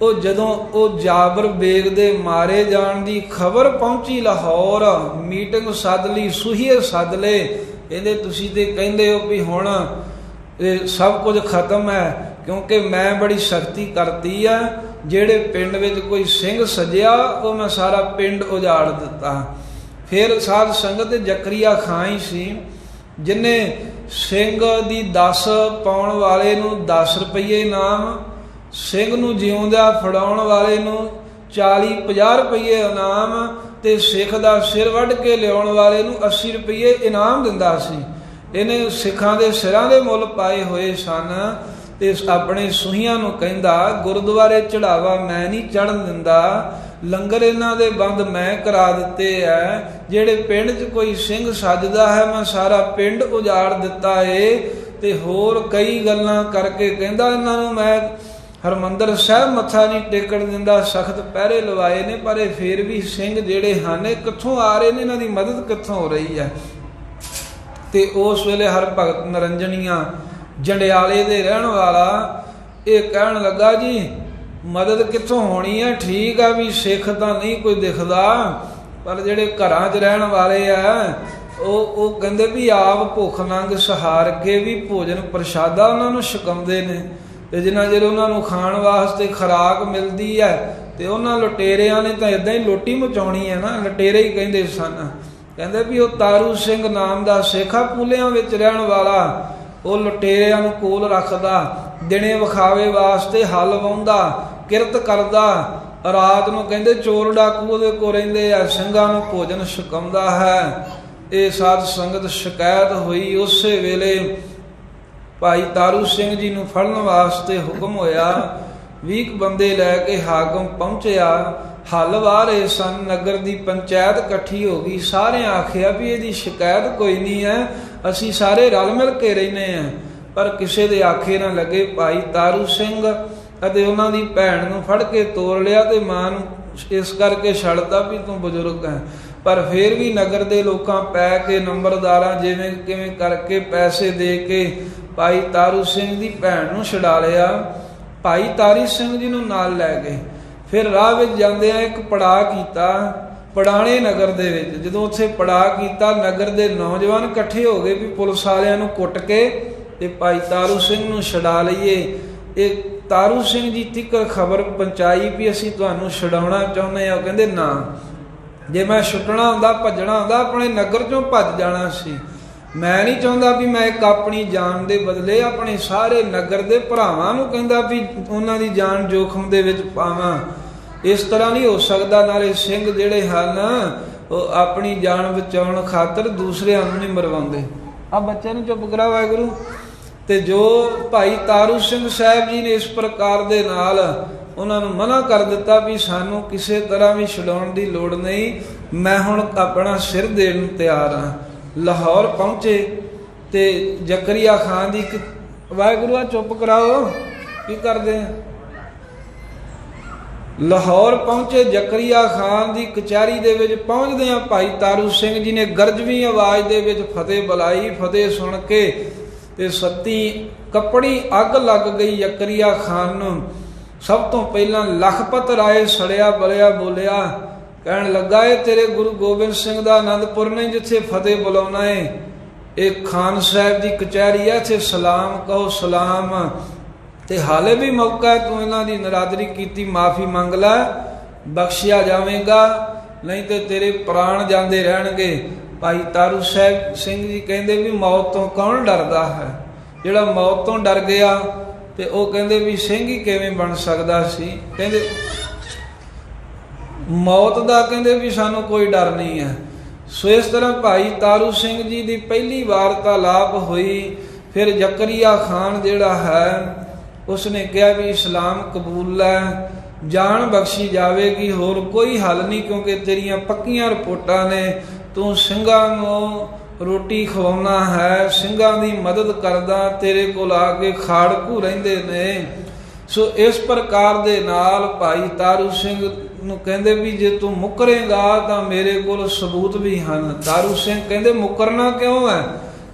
ਉਹ ਜਦੋਂ ਉਹ ਜਾਬਰ ਬੇਗ ਦੇ ਮਾਰੇ ਜਾਣ ਦੀ ਖਬਰ ਪਹੁੰਚੀ ਲਾਹੌਰ, ਮੀਟਿੰਗ ਸੱਦ ਲਈ, ਸੂਹੀਏ ਸੱਦ ਲਏ। ਕਹਿੰਦੇ ਤੁਸੀਂ ਤੇ ਕਹਿੰਦੇ ਹੋ ਵੀ ਹੁਣ ਇਹ ਸਭ ਕੁਝ ਖਤਮ ਹੈ, ਕਿਉਂਕਿ ਮੈਂ ਬੜੀ ਸਖਤੀ ਕਰਤੀ ਆ। ਜਿਹੜੇ ਪਿੰਡ ਵਿੱਚ ਕੋਈ ਸਿੰਘ ਸਜਿਆ ਉਹ ਮੈਂ ਸਾਰਾ ਪਿੰਡ ਉਜਾੜ ਦਿੱਤਾ। ਫਿਰ ਸਾਧ ਸੰਗਤ ਜ਼ਕਰੀਆ ਖਾਂ ਹੀ ਸੀ ਜਿਹਨੇ ਸਿੰਘ ਦੀ 10 ਪਾਉਣ ਵਾਲੇ ਨੂੰ 10 ਰੁਪਏ ਇਨਾਮ, ਸਿੰਘ ਨੂੰ ਜਿਉਂਦਿਆਂ ਫੜਾਉਣ ਵਾਲੇ ਨੂੰ 40-50 ਰੁਪਏ ਇਨਾਮ ਤੇ ਸਿੱਖ ਦਾ ਸਿਰ ਵੱਢ ਕੇ ਲਿਆਉਣ ਵਾਲੇ ਨੂੰ 80 ਰੁਪਏ ਇਨਾਮ ਦਿੰਦਾ ਸੀ। ਇਹਨੇ ਸਿੱਖਾਂ ਦੇ ਸਿਰਾਂ ਦੇ ਮੁੱਲ ਪਾਏ ਹੋਏ ਸਨ। ਤੇ ਆਪਣੇ ਸੂਹੀਆਂ ਨੂੰ ਕਹਿੰਦਾ ਗੁਰਦੁਆਰੇ ਚੜਾਵਾ ਮੈਂ ਨਹੀਂ ਚੜਨ ਦਿੰਦਾ, ਲੰਗਰ ਇਹਨਾਂ ਦੇ ਬੰਦ ਮੈਂ ਕਰਾ ਦਿੱਤੇ ਐ। ਜਿਹੜੇ ਪਿੰਡ 'ਚ ਕੋਈ ਸਿੰਘ ਸੱਜਦਾ ਹੈ ਮੈਂ ਸਾਰਾ ਪਿੰਡ ਉਜਾੜ ਦਿੱਤਾ ਏ। ਤੇ ਹੋਰ ਕਈ ਗੱਲਾਂ ਕਰਕੇ ਕਹਿੰਦਾ ਇਹਨਾਂ ਨੂੰ ਮੈਂ ਹਰਿਮੰਦਰ ਸਾਹਿਬ ਮੱਥਾ ਨਹੀਂ ਟੇਕਣ ਦਿੰਦਾ, ਸਖਤ ਪਹਿਰੇ ਲਵਾਏ ਨੇ, ਪਰ ਇਹ ਫੇਰ ਵੀ ਸਿੰਘ ਜਿਹੜੇ ਹਨ ਇਹ ਕਿੱਥੋਂ ਆ ਰਹੇ ਨੇ, ਇਹਨਾਂ ਦੀ ਮਦਦ ਕਿੱਥੋਂ ਹੋ ਰਹੀ ਹੈ। ਤੇ ਉਸ ਵੇਲੇ ਹਰਭਗਤ ਨਰੰਜਣੀਆਂ ਜੰਡਿਆਲੇ ਦੇ ਰਹਿਣ ਵਾਲਾ ਇਹ ਕਹਿਣ ਲੱਗਾ ਜੀ ਮਦਦ ਕਿੱਥੋਂ ਹੋਣੀ ਹੈ। ਠੀਕ ਆ ਵੀ ਸਿੱਖ ਤਾਂ ਨਹੀਂ ਕੋਈ ਦਿਖਦਾ, ਪਰ ਜਿਹੜੇ ਘਰਾਂ 'ਚ ਰਹਿਣ ਵਾਲੇ ਆ ਉਹ ਕਹਿੰਦੇ ਵੀ ਆਪ ਭੁੱਖ ਨੰਗ ਸਹਾਰ ਕੇ ਵੀ ਭੋਜਨ ਪ੍ਰਸ਼ਾਦਾ ਉਹਨਾਂ ਨੂੰ ਛਕਾਉਂਦੇ ਨੇ। ਤੇ ਜਿੰਨਾ ਚਿਰ ਉਹਨਾਂ ਨੂੰ ਖਾਣ ਵਾਸਤੇ ਖੁਰਾਕ ਮਿਲਦੀ ਹੈ ਤੇ ਉਹਨਾਂ ਲੁਟੇਰਿਆਂ ਨੇ ਤਾਂ ਇਦਾਂ ਹੀ ਲੋਟੀ ਮਚਾਉਣੀ ਹੈ ਨਾ, ਲੁਟੇਰੇ ਹੀ ਕਹਿੰਦੇ ਸਨ। ਕਹਿੰਦੇ ਵੀ ਉਹ ਤਾਰੂ ਸਿੰਘ ਨਾਮ ਦਾ ਸਿੱਖ ਆ ਪੂਲਿਆਂ ਵਿੱਚ ਰਹਿਣ ਵਾਲਾ, ਉਹ ਲੁਟੇਰਿਆਂ ਨੂੰ ਕੋਲ ਰੱਖਦਾ, ਦਿਨੇ ਵਿਖਾਵੇ ਵਾਸਤੇ ਹਲ ਵਾਹੁੰਦਾ, ਕਿਰਤ ਕਰਦਾ, ਰਾਤ ਨੂੰ ਕਹਿੰਦੇ ਚੋਰ ਡਾਕੂ ਉਹਦੇ ਕੋਲ ਰਹਿੰਦੇ ਆ, ਸਿੰਘਾਂ ਨੂੰ ਭੋਜਨ ਛਕਾਉਂਦਾ ਹੈ। ਇਹ ਸਾਧ ਸੰਗਤ ਸ਼ਿਕਾਇਤ ਹੋਈ। ਉਸੇ ਵੇਲੇ ਭਾਈ ਤਾਰੂ ਸਿੰਘ ਜੀ ਨੂੰ ਫੜਨ ਵਾਸਤੇ ਹੁਕਮ ਹੋਇਆ। 20 ਬੰਦੇ ਲੈ ਕੇ ਹਾਕਮ ਪਹੁੰਚਿਆ। ਹੱਲ ਵਾਰੇ ਸਨ, ਨਗਰ ਦੀ ਪੰਚਾਇਤ ਇਕੱਠੀ ਹੋ ਗਈ। ਸਾਰਿਆਂ ਆਖਿਆ ਵੀ ਇਹਦੀ ਸ਼ਿਕਾਇਤ ਕੋਈ ਨਹੀਂ ਹੈ, ਅਸੀਂ ਸਾਰੇ ਰਲ ਮਿਲ ਕੇ ਰਹਿੰਦੇ ਹਾਂ। ਪਰ ਕਿਸੇ ਦੇ ਆਖੇ ਨਾ ਲੱਗੇ। ਭਾਈ ਤਾਰੂ ਸਿੰਘ ਅਤੇ ਉਹਨਾਂ ਦੀ ਭੈਣ ਨੂੰ ਫੜ ਕੇ ਤੋੜ ਲਿਆ ਤੇ ਮਾਂ ਨੂੰ ਇਸ ਕਰਕੇ ਛੱਡਤਾ ਵੀ ਤੂੰ ਬਜ਼ੁਰਗ ਹੈ। ਪਰ ਫਿਰ ਵੀ ਨਗਰ ਦੇ ਲੋਕਾਂ ਪੈ ਕੇ ਨੰਬਰਦਾਰਾਂ ਜਿਵੇਂ ਕਿਵੇਂ ਕਰਕੇ ਪੈਸੇ ਦੇ ਕੇ ਭਾਈ ਤਾਰੂ ਸਿੰਘ ਦੀ ਭੈਣ ਨੂੰ ਛੁਡਾ ਲਿਆ। ਭਾਈ ਤਾਰੂ ਸਿੰਘ ਜੀ ਨੂੰ ਨਾਲ ਲੈ ਗਏ। ਫਿਰ ਰਾਹ ਵਿੱਚ ਜਾਂਦਿਆਂ ਇੱਕ ਪੜਾਅ ਕੀਤਾ ਪੜਾਣੇ ਨਗਰ ਦੇ ਵਿੱਚ। ਜਦੋਂ ਉੱਥੇ ਪੜਾਅ ਕੀਤਾ, ਨਗਰ ਦੇ ਨੌਜਵਾਨ ਇਕੱਠੇ ਹੋ ਗਏ ਵੀ ਪੁਲਿਸ ਵਾਲਿਆਂ ਨੂੰ ਕੁੱਟ ਕੇ ਤੇ ਭਾਈ ਤਾਰੂ ਸਿੰਘ ਨੂੰ ਛੁਡਾ ਲਈਏ। ਇਹ ਤਾਰੂ ਸਿੰਘ ਜੀ ਤੀਕਰ ਖਬਰ ਪਹੁੰਚਾਈ ਵੀ ਅਸੀਂ ਤੁਹਾਨੂੰ ਛੁਡਾਉਣਾ ਚਾਹੁੰਦੇ ਹਾਂ। ਉਹ ਕਹਿੰਦੇ ਨਾ, ਜੇ ਮੈਂ ਛੁੱਟਣਾ ਹੁੰਦਾ, ਭੱਜਣਾ ਹੁੰਦਾ, ਆਪਣੇ ਨਗਰ ਚੋਂ ਭੱਜ ਜਾਣਾ ਸੀ। ਮੈਂ ਨਹੀਂ ਚਾਹੁੰਦਾ ਵੀ ਮੈਂ ਇੱਕ ਆਪਣੀ ਜਾਨ ਦੇ ਬਦਲੇ ਆਪਣੇ ਸਾਰੇ ਨਗਰ ਦੇ ਭਰਾਵਾਂ ਨੂੰ ਕਹਿੰਦਾ ਵੀ ਉਹਨਾਂ ਦੀ ਜਾਨ ਜੋਖਮ ਦੇ ਵਿੱਚ ਪਾਵਾਂ। ਇਸ ਤਰ੍ਹਾਂ ਨਹੀਂ ਹੋ ਸਕਦਾ। ਨਾਲੇ ਸਿੰਘ ਜਿਹੜੇ ਹਨ ਉਹ ਆਪਣੀ ਜਾਨ ਬਚਾਉਣ ਖਾਤਰ ਦੂਸਰਿਆਂ ਨੂੰ ਨਹੀਂ ਮਰਵਾਉਂਦੇ। ਆ ਬੱਚੇ ਨੂੰ ਚੁੱਪ ਕਰਾ ਵਾਹਿਗੁਰੂ। ਤੇ ਜੋ ਭਾਈ ਤਾਰੂ ਸਿੰਘ ਸਾਹਿਬ ਜੀ ਨੇ ਇਸ ਪ੍ਰਕਾਰ ਦੇ ਨਾਲ ਉਹਨਾਂ ਨੂੰ ਮਨਾ ਕਰ ਦਿੱਤਾ ਵੀ ਸਾਨੂੰ ਕਿਸੇ ਤਰ੍ਹਾਂ ਵੀ ਛੁਡਾਉਣ ਦੀ ਲੋੜ ਨਹੀਂ, ਮੈਂ ਹੁਣ ਆਪਣਾ ਸਿਰ ਦੇਣ ਨੂੰ ਤਿਆਰ ਹਾਂ। ਲਾਹੌਰ ਪਹੁੰਚੇ ਤੇ ਜ਼ਕਰੀਆ ਖਾਨ ਦੀ ਵਾਹਿਗੁਰੂ ਆ ਚੁੱਪ ਕਰਾਓ, ਕੀ ਕਰਦੇ ਆ। ਲਾਹੌਰ ਪਹੁੰਚੇ, ਜ਼ਕਰੀਆ ਖਾਨ ਦੀ ਕਚਹਿਰੀ ਦੇ ਵਿੱਚ ਪਹੁੰਚਦੇ ਆ ਭਾਈ ਤਾਰੂ ਸਿੰਘ ਜੀ ਨੇ ਗਰਜਵੀਂ ਆਵਾਜ਼ ਦੇ ਵਿੱਚ ਫਤਿਹ ਬੁਲਾਈ। ਫਤਿਹ ਸੁਣ ਕੇ ਤੇ ਸੱਤੀ ਕੱਪੜੀ ਅੱਗ ਲੱਗ ਗਈ ਜ਼ਕਰੀਆ ਖਾਨ ਨੂੰ। ਸਭ ਤੋਂ ਪਹਿਲਾਂ ਲਖਪਤ ਰਾਏ ਸੜਿਆ ਬਲਿਆ ਬੋਲਿਆ, ਕਹਿਣ ਲੱਗਾ ਇਹ ਤੇਰੇ ਗੁਰੂ ਗੋਬਿੰਦ ਸਿੰਘ ਦਾ ਆਨੰਦਪੁਰ ਨੇ ਜਿੱਥੇ ਫਤਿਹ ਬੁਲਾਉਣਾ ਹੈ। ਇਹ ਖਾਨ ਸਾਹਿਬ ਦੀ ਕਚਹਿਰੀ ਹੈ, ਇੱਥੇ ਸਲਾਮ ਕਹੋ ਸਲਾਮ। ਤੇ ਹਾਲੇ ਵੀ ਮੌਕਾ ਹੈ, ਤੂੰ ਇਹਨਾਂ ਦੀ ਨਰਾਦਰੀ ਕੀਤੀ, ਮਾਫੀ ਮੰਗ ਲੈ, ਬਖਸ਼ਿਆ ਜਾਵੇਗਾ, ਨਹੀਂ ਤੇ ਤੇਰੇ ਪ੍ਰਾਣ ਜਾਂਦੇ ਰਹਿਣਗੇ। ਭਾਈ ਤਾਰੂ ਸਾਹਿਬ ਸਿੰਘ ਜੀ ਕਹਿੰਦੇ ਵੀ ਮੌਤ ਤੋਂ ਕੌਣ ਡਰਦਾ ਹੈ। ਜਿਹੜਾ ਮੌਤ ਤੋਂ ਡਰ ਗਿਆ ਤੇ ਉਹ ਕਹਿੰਦੇ ਵੀ ਸਿੰਘ ਹੀ ਕਿਵੇਂ ਬਣ ਸਕਦਾ ਸੀ। ਕਹਿੰਦੇ ਮੌਤ ਦਾ ਕਹਿੰਦੇ ਵੀ ਸਾਨੂੰ ਕੋਈ ਡਰ ਨਹੀਂ ਹੈ। ਸੋ ਇਸ ਤਰ੍ਹਾਂ ਭਾਈ ਤਾਰੂ ਸਿੰਘ ਜੀ ਦੀ ਪਹਿਲੀ ਵਾਰਤਾਲਾਪ ਹੋਈ। ਫਿਰ ਜ਼ਕਰੀਆ ਖਾਨ ਜਿਹੜਾ ਹੈ ਉਸਨੇ ਕਿਹਾ ਵੀ ਇਸਲਾਮ ਕਬੂਲ ਹੈ, ਜਾਨ ਬਖਸ਼ੀ ਜਾਵੇਗੀ, ਹੋਰ ਕੋਈ ਹੱਲ ਨਹੀਂ, ਕਿਉਂਕਿ ਤੇਰੀਆਂ ਪੱਕੀਆਂ ਰਿਪੋਰਟਾਂ ਨੇ, ਤੂੰ ਸਿੰਘਾਂ ਨੂੰ ਰੋਟੀ ਖਵਾਉਣਾ ਹੈ, ਸਿੰਘਾਂ ਦੀ ਮਦਦ ਕਰਦਾ, ਤੇਰੇ ਕੋਲ ਆ ਕੇ ਖਾੜਕੂ ਰਹਿੰਦੇ ਨੇ। ਸੋ ਇਸ ਪ੍ਰਕਾਰ ਦੇ ਨਾਲ ਭਾਈ ਤਾਰੂ ਸਿੰਘ ਨੂੰ ਕਹਿੰਦੇ ਵੀ ਜੇ ਤੂੰ ਮੁੱਕਰੇਗਾ ਤਾਂ ਮੇਰੇ ਕੋਲ ਸਬੂਤ ਵੀ ਹਨ। ਤਾਰੂ ਸਿੰਘ ਕਹਿੰਦੇ ਮੁੱਕਰਨਾ ਕਿਉਂ ਹੈ,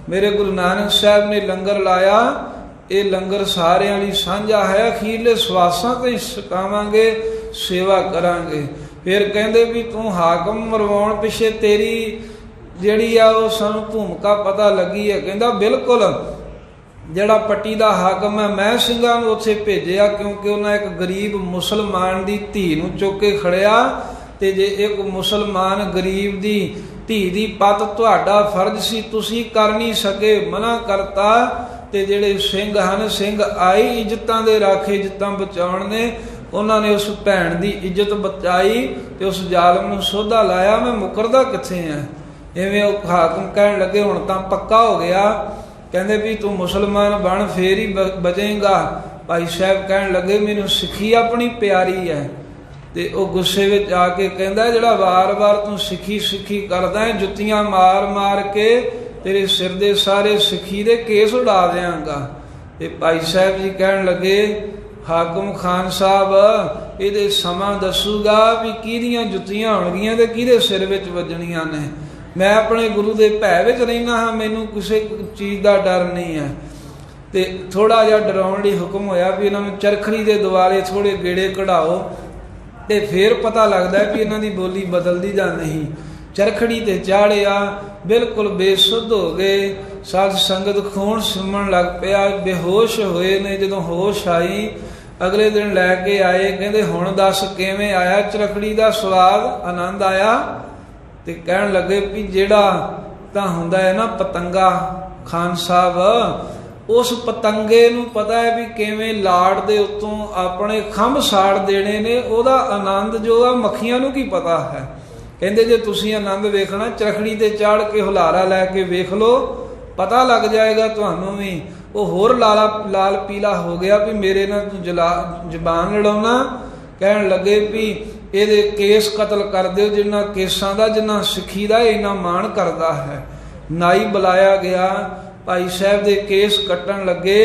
ਮੇਰੇ ਗੁਰੂ ਨਾਨਕ ਸਾਹਿਬ ਨੇ ਲੰਗਰ ਲਾਇਆ, ਇਹ ਲੰਗਰ ਸਾਰਿਆਂ ਲਈ ਸਾਂਝਾ ਹੈ, ਅਖੀਰਲੇ ਸਵਾਸਾਂ ਤੇ ਛਕਾਵਾਂਗੇ, ਸੇਵਾ ਕਰਾਂਗੇ। ਫਿਰ ਕਹਿੰਦੇ ਵੀ ਤੂੰ ਹਾਕਮ ਮਰਵਾਉਣ ਪਿੱਛੇ ਤੇਰੀ ਜਿਹੜੀ ਆ ਉਹ ਸਾਨੂੰ ਭੂਮਿਕਾ ਪਤਾ ਲੱਗੀ ਹੈ। ਕਹਿੰਦਾ ਬਿਲਕੁਲ, ਜਿਹੜਾ ਪੱਟੀ ਦਾ ਹਾਕਮ ਹੈ ਮੈਂ ਸਿੰਘਾਂ ਨੂੰ ਉੱਥੇ ਭੇਜਿਆ ਕਿਉਂਕਿ ਉਹਨਾਂ ਇੱਕ ਗਰੀਬ ਮੁਸਲਮਾਨ ਦੀ ਧੀ ਨੂੰ ਚੁੱਕ ਕੇ ਖੜਿਆ, ਤੇ ਜੇ ਇੱਕ ਮੁਸਲਮਾਨ ਗਰੀਬ ਦੀ ਧੀ ਦੀ ਪੱਤ ਤੁਹਾਡਾ ਫਰਜ਼ ਸੀ, ਤੁਸੀਂ ਕਰ ਨਹੀਂ ਸਕੇ, ਮਨਾ ਕਰਤਾ। ਤੇ ਜਿਹੜੇ ਸਿੰਘ ਹਨ, ਸਿੰਘ ਆਈ ਇੱਜ਼ਤਾਂ ਦੇ ਰਾਖੇ, ਇੱਜ਼ਤਾਂ ਬਚਾਉਣ ਨੇ, ਉਹਨਾਂ ਨੇ ਉਸ ਭੈਣ ਦੀ ਇੱਜ਼ਤ ਬਚਾਈ ਤੇ ਉਸ ਜ਼ਾਲਮ ਨੂੰ ਸੋਧਾ ਲਾਇਆ। ਮੈਂ ਮੁਕਰਦਾ ਕਿੱਥੇ ਆ। ਇਵੇਂ ਉਹ ਹਾਕਮ ਕਹਿਣ ਲੱਗੇ ਹੁਣ ਤਾਂ ਪੱਕਾ ਹੋ ਗਿਆ, ਕਹਿੰਦੇ ਵੀ ਤੂੰ ਮੁਸਲਮਾਨ ਬਣ ਫੇਰ ਹੀ ਬਚੇਗਾ। ਭਾਈ ਸਾਹਿਬ ਕਹਿਣ ਲੱਗੇ ਮੈਨੂੰ ਸਿੱਖੀ ਆਪਣੀ ਪਿਆਰੀ ਹੈ। ਤੇ ਉਹ ਗੁੱਸੇ ਵਿੱਚ ਆ ਕੇ ਕਹਿੰਦਾ ਜਿਹੜਾ ਵਾਰ-ਵਾਰ ਤੂੰ ਸਿੱਖੀ ਸਿੱਖੀ ਕਰਦਾ ਹੈ, ਜੁੱਤੀਆਂ ਮਾਰ ਮਾਰ ਕੇ ਤੇਰੇ ਸਿਰ ਦੇ ਸਾਰੇ ਸਿੱਖੀ ਦੇ ਕੇਸ ਉਡਾ ਦਿਆਂਗਾ। ਤੇ ਭਾਈ ਸਾਹਿਬ ਜੀ ਕਹਿਣ ਲੱਗੇ ਹਾਕਮ ਖਾਨ ਸਾਹਿਬ ਇਹਦੇ ਸਮਾਂ ਦੱਸੂਗਾ ਵੀ ਕਿਹਦੀਆਂ ਜੁੱਤੀਆਂ ਹੋਣਗੀਆਂ ਤੇ ਕਿਹਦੇ ਸਿਰ ਵਿੱਚ ਵੱਜਣੀਆਂ ਨੇ। ਮੈਂ ਆਪਣੇ ਗੁਰੂ ਦੇ ਭੈ ਵਿੱਚ ਰਹਿਣਾ ਹਾਂ, ਮੈਨੂੰ ਕਿਸੇ ਚੀਜ਼ ਦਾ ਡਰ ਨਹੀਂ ਹੈ। ਤੇ ਥੋੜਾ ਜਿਹਾ ਡਰਾਉਣ ਲਈ ਹੁਕਮ ਹੋਇਆ ਵੀ ਇਹਨਾਂ ਨੂੰ ਚਰਖੜੀ ਦੇ ਦੁਆਲੇ ਥੋੜੇ ਗੇੜੇ ਕਢਾਓ ਤੇ ਫਿਰ ਪਤਾ ਲੱਗਦਾ ਵੀ ਇਹਨਾਂ ਦੀ ਬੋਲੀ ਬਦਲਦੀ ਜਾਂ ਨਹੀਂ। ਚਰਖੜੀ ਤੇ ਚਾੜਿਆ, ਬਿਲਕੁਲ ਬੇਸੁੱਧ ਹੋ ਗਏ। ਸਾਧ ਸੰਗਤ ਖੂਨ ਸੁੰਮਣ ਲੱਗ ਪਿਆ, ਬੇਹੋਸ਼ ਹੋਏ ਨੇ। ਜਦੋਂ ਹੋਸ਼ ਆਈ ਅਗਲੇ ਦਿਨ ਲੈ ਕੇ ਆਏ, ਕਹਿੰਦੇ ਹੁਣ ਦੱਸ ਕਿਵੇਂ ਆਇਆ ਚਰਖੜੀ ਦਾ ਸਵਾਦ, ਆਨੰਦ ਆਇਆ। ਤੇ ਕਹਿਣ ਲੱਗੇ ਵੀ ਜਿਹੜਾ ਤਾਂ ਹੁੰਦਾ ਹੈ ਨਾ ਪਤੰਗਾ ਖਾਨ ਸਾਹਿਬ, ਉਸ ਪਤੰਗੇ ਨੂੰ ਪਤਾ ਹੈ ਵੀ ਕਿਵੇਂ ਲਾੜ ਦੇ ਉੱਤੋਂ ਆਪਣੇ ਖੰਭ ਸਾੜ ਦੇਣੇ ਨੇ, ਉਹਦਾ ਆਨੰਦ ਜੋ ਆ ਮੱਖੀਆਂ ਨੂੰ ਕੀ ਪਤਾ ਹੈ। ਕਹਿੰਦੇ ਜੇ ਤੁਸੀਂ ਆਨੰਦ ਵੇਖਣਾ ਚਰਖੜੀ ਤੇ ਚਾੜ ਕੇ ਹੁਲਾਰਾ ਲੈ ਕੇ ਵੇਖ ਲਓ, ਪਤਾ ਲੱਗ ਜਾਏਗਾ ਤੁਹਾਨੂੰ ਵੀ। ਉਹ ਹੋਰ ਲਾਲ ਪੀਲਾ ਹੋ ਗਿਆ ਵੀ ਮੇਰੇ ਨਾਲ ਤੂੰ ਜ਼ਬਾਨ ਲੜਾਉਣਾ। ਕਹਿਣ ਲੱਗੇ ਵੀ ਇਹਦੇ ਕੇਸ ਕਤਲ ਕਰ ਦਿਓ, ਜਿਨ੍ਹਾਂ ਕੇਸਾਂ ਦਾ ਜਿਨ੍ਹਾਂ ਸਿੱਖੀ ਦਾ ਇੰਨਾ ਮਾਣ ਕਰਦਾ ਹੈ। ਨਾਈ ਬੁਲਾਇਆ ਗਿਆ, ਭਾਈ ਸਾਹਿਬ ਦੇ ਕੇਸ ਕੱਟਣ ਲੱਗੇ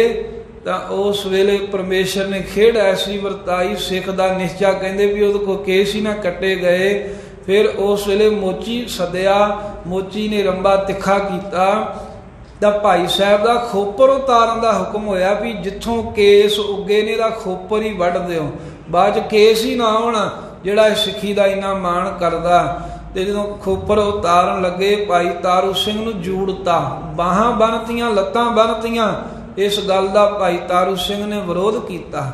ਤਾਂ ਉਸ ਵੇਲੇ ਪਰਮੇਸ਼ਰ ਨੇ ਖੇਡ ਐਸੀ ਵਰਤਾਈ, ਸਿੱਖ ਦਾ ਨਿਸ਼ਚਾ ਕਹਿੰਦੇ ਵੀ ਉਹਦੇ ਕੋਲ ਕੇਸ ਹੀ ਨਾ ਕੱਟੇ ਗਏ। ਫਿਰ ਉਸ ਵੇਲੇ ਮੋਚੀ ਸੱਦਿਆ, ਮੋਚੀ ਨੇ ਰੰਬਾ ਤਿੱਖਾ ਕੀਤਾ ਤਾਂ ਭਾਈ ਸਾਹਿਬ ਦਾ ਖੋਪਰ ਉਤਾਰਨ ਦਾ ਹੁਕਮ ਹੋਇਆ ਵੀ ਜਿੱਥੋਂ ਕੇਸ ਉੱਗੇ ਨੇ ਦਾ ਖੋਪਰ ਹੀ ਵੱਢ ਦਿਓ, ਬਾਅਦ 'ਚ ਕੇਸ ਹੀ ਨਾ ਹੋਣਾ ਜਿਹੜਾ ਸਿੱਖੀ ਦਾ ਇੰਨਾ ਮਾਣ ਕਰਦਾ। ਤੇ ਜਦੋਂ ਖੋਪਰ ਉਤਾਰਨ ਲੱਗੇ ਭਾਈ ਤਾਰੂ ਸਿੰਘ ਨੂੰ ਜੂੜਤਾ, ਬਾਹਾਂ ਬੰਨਤੀਆਂ, ਲੱਤਾਂ ਬੰਨਤੀਆਂ। ਇਸ ਗੱਲ ਦਾ ਭਾਈ ਤਾਰੂ ਸਿੰਘ ਨੇ ਵਿਰੋਧ ਕੀਤਾ।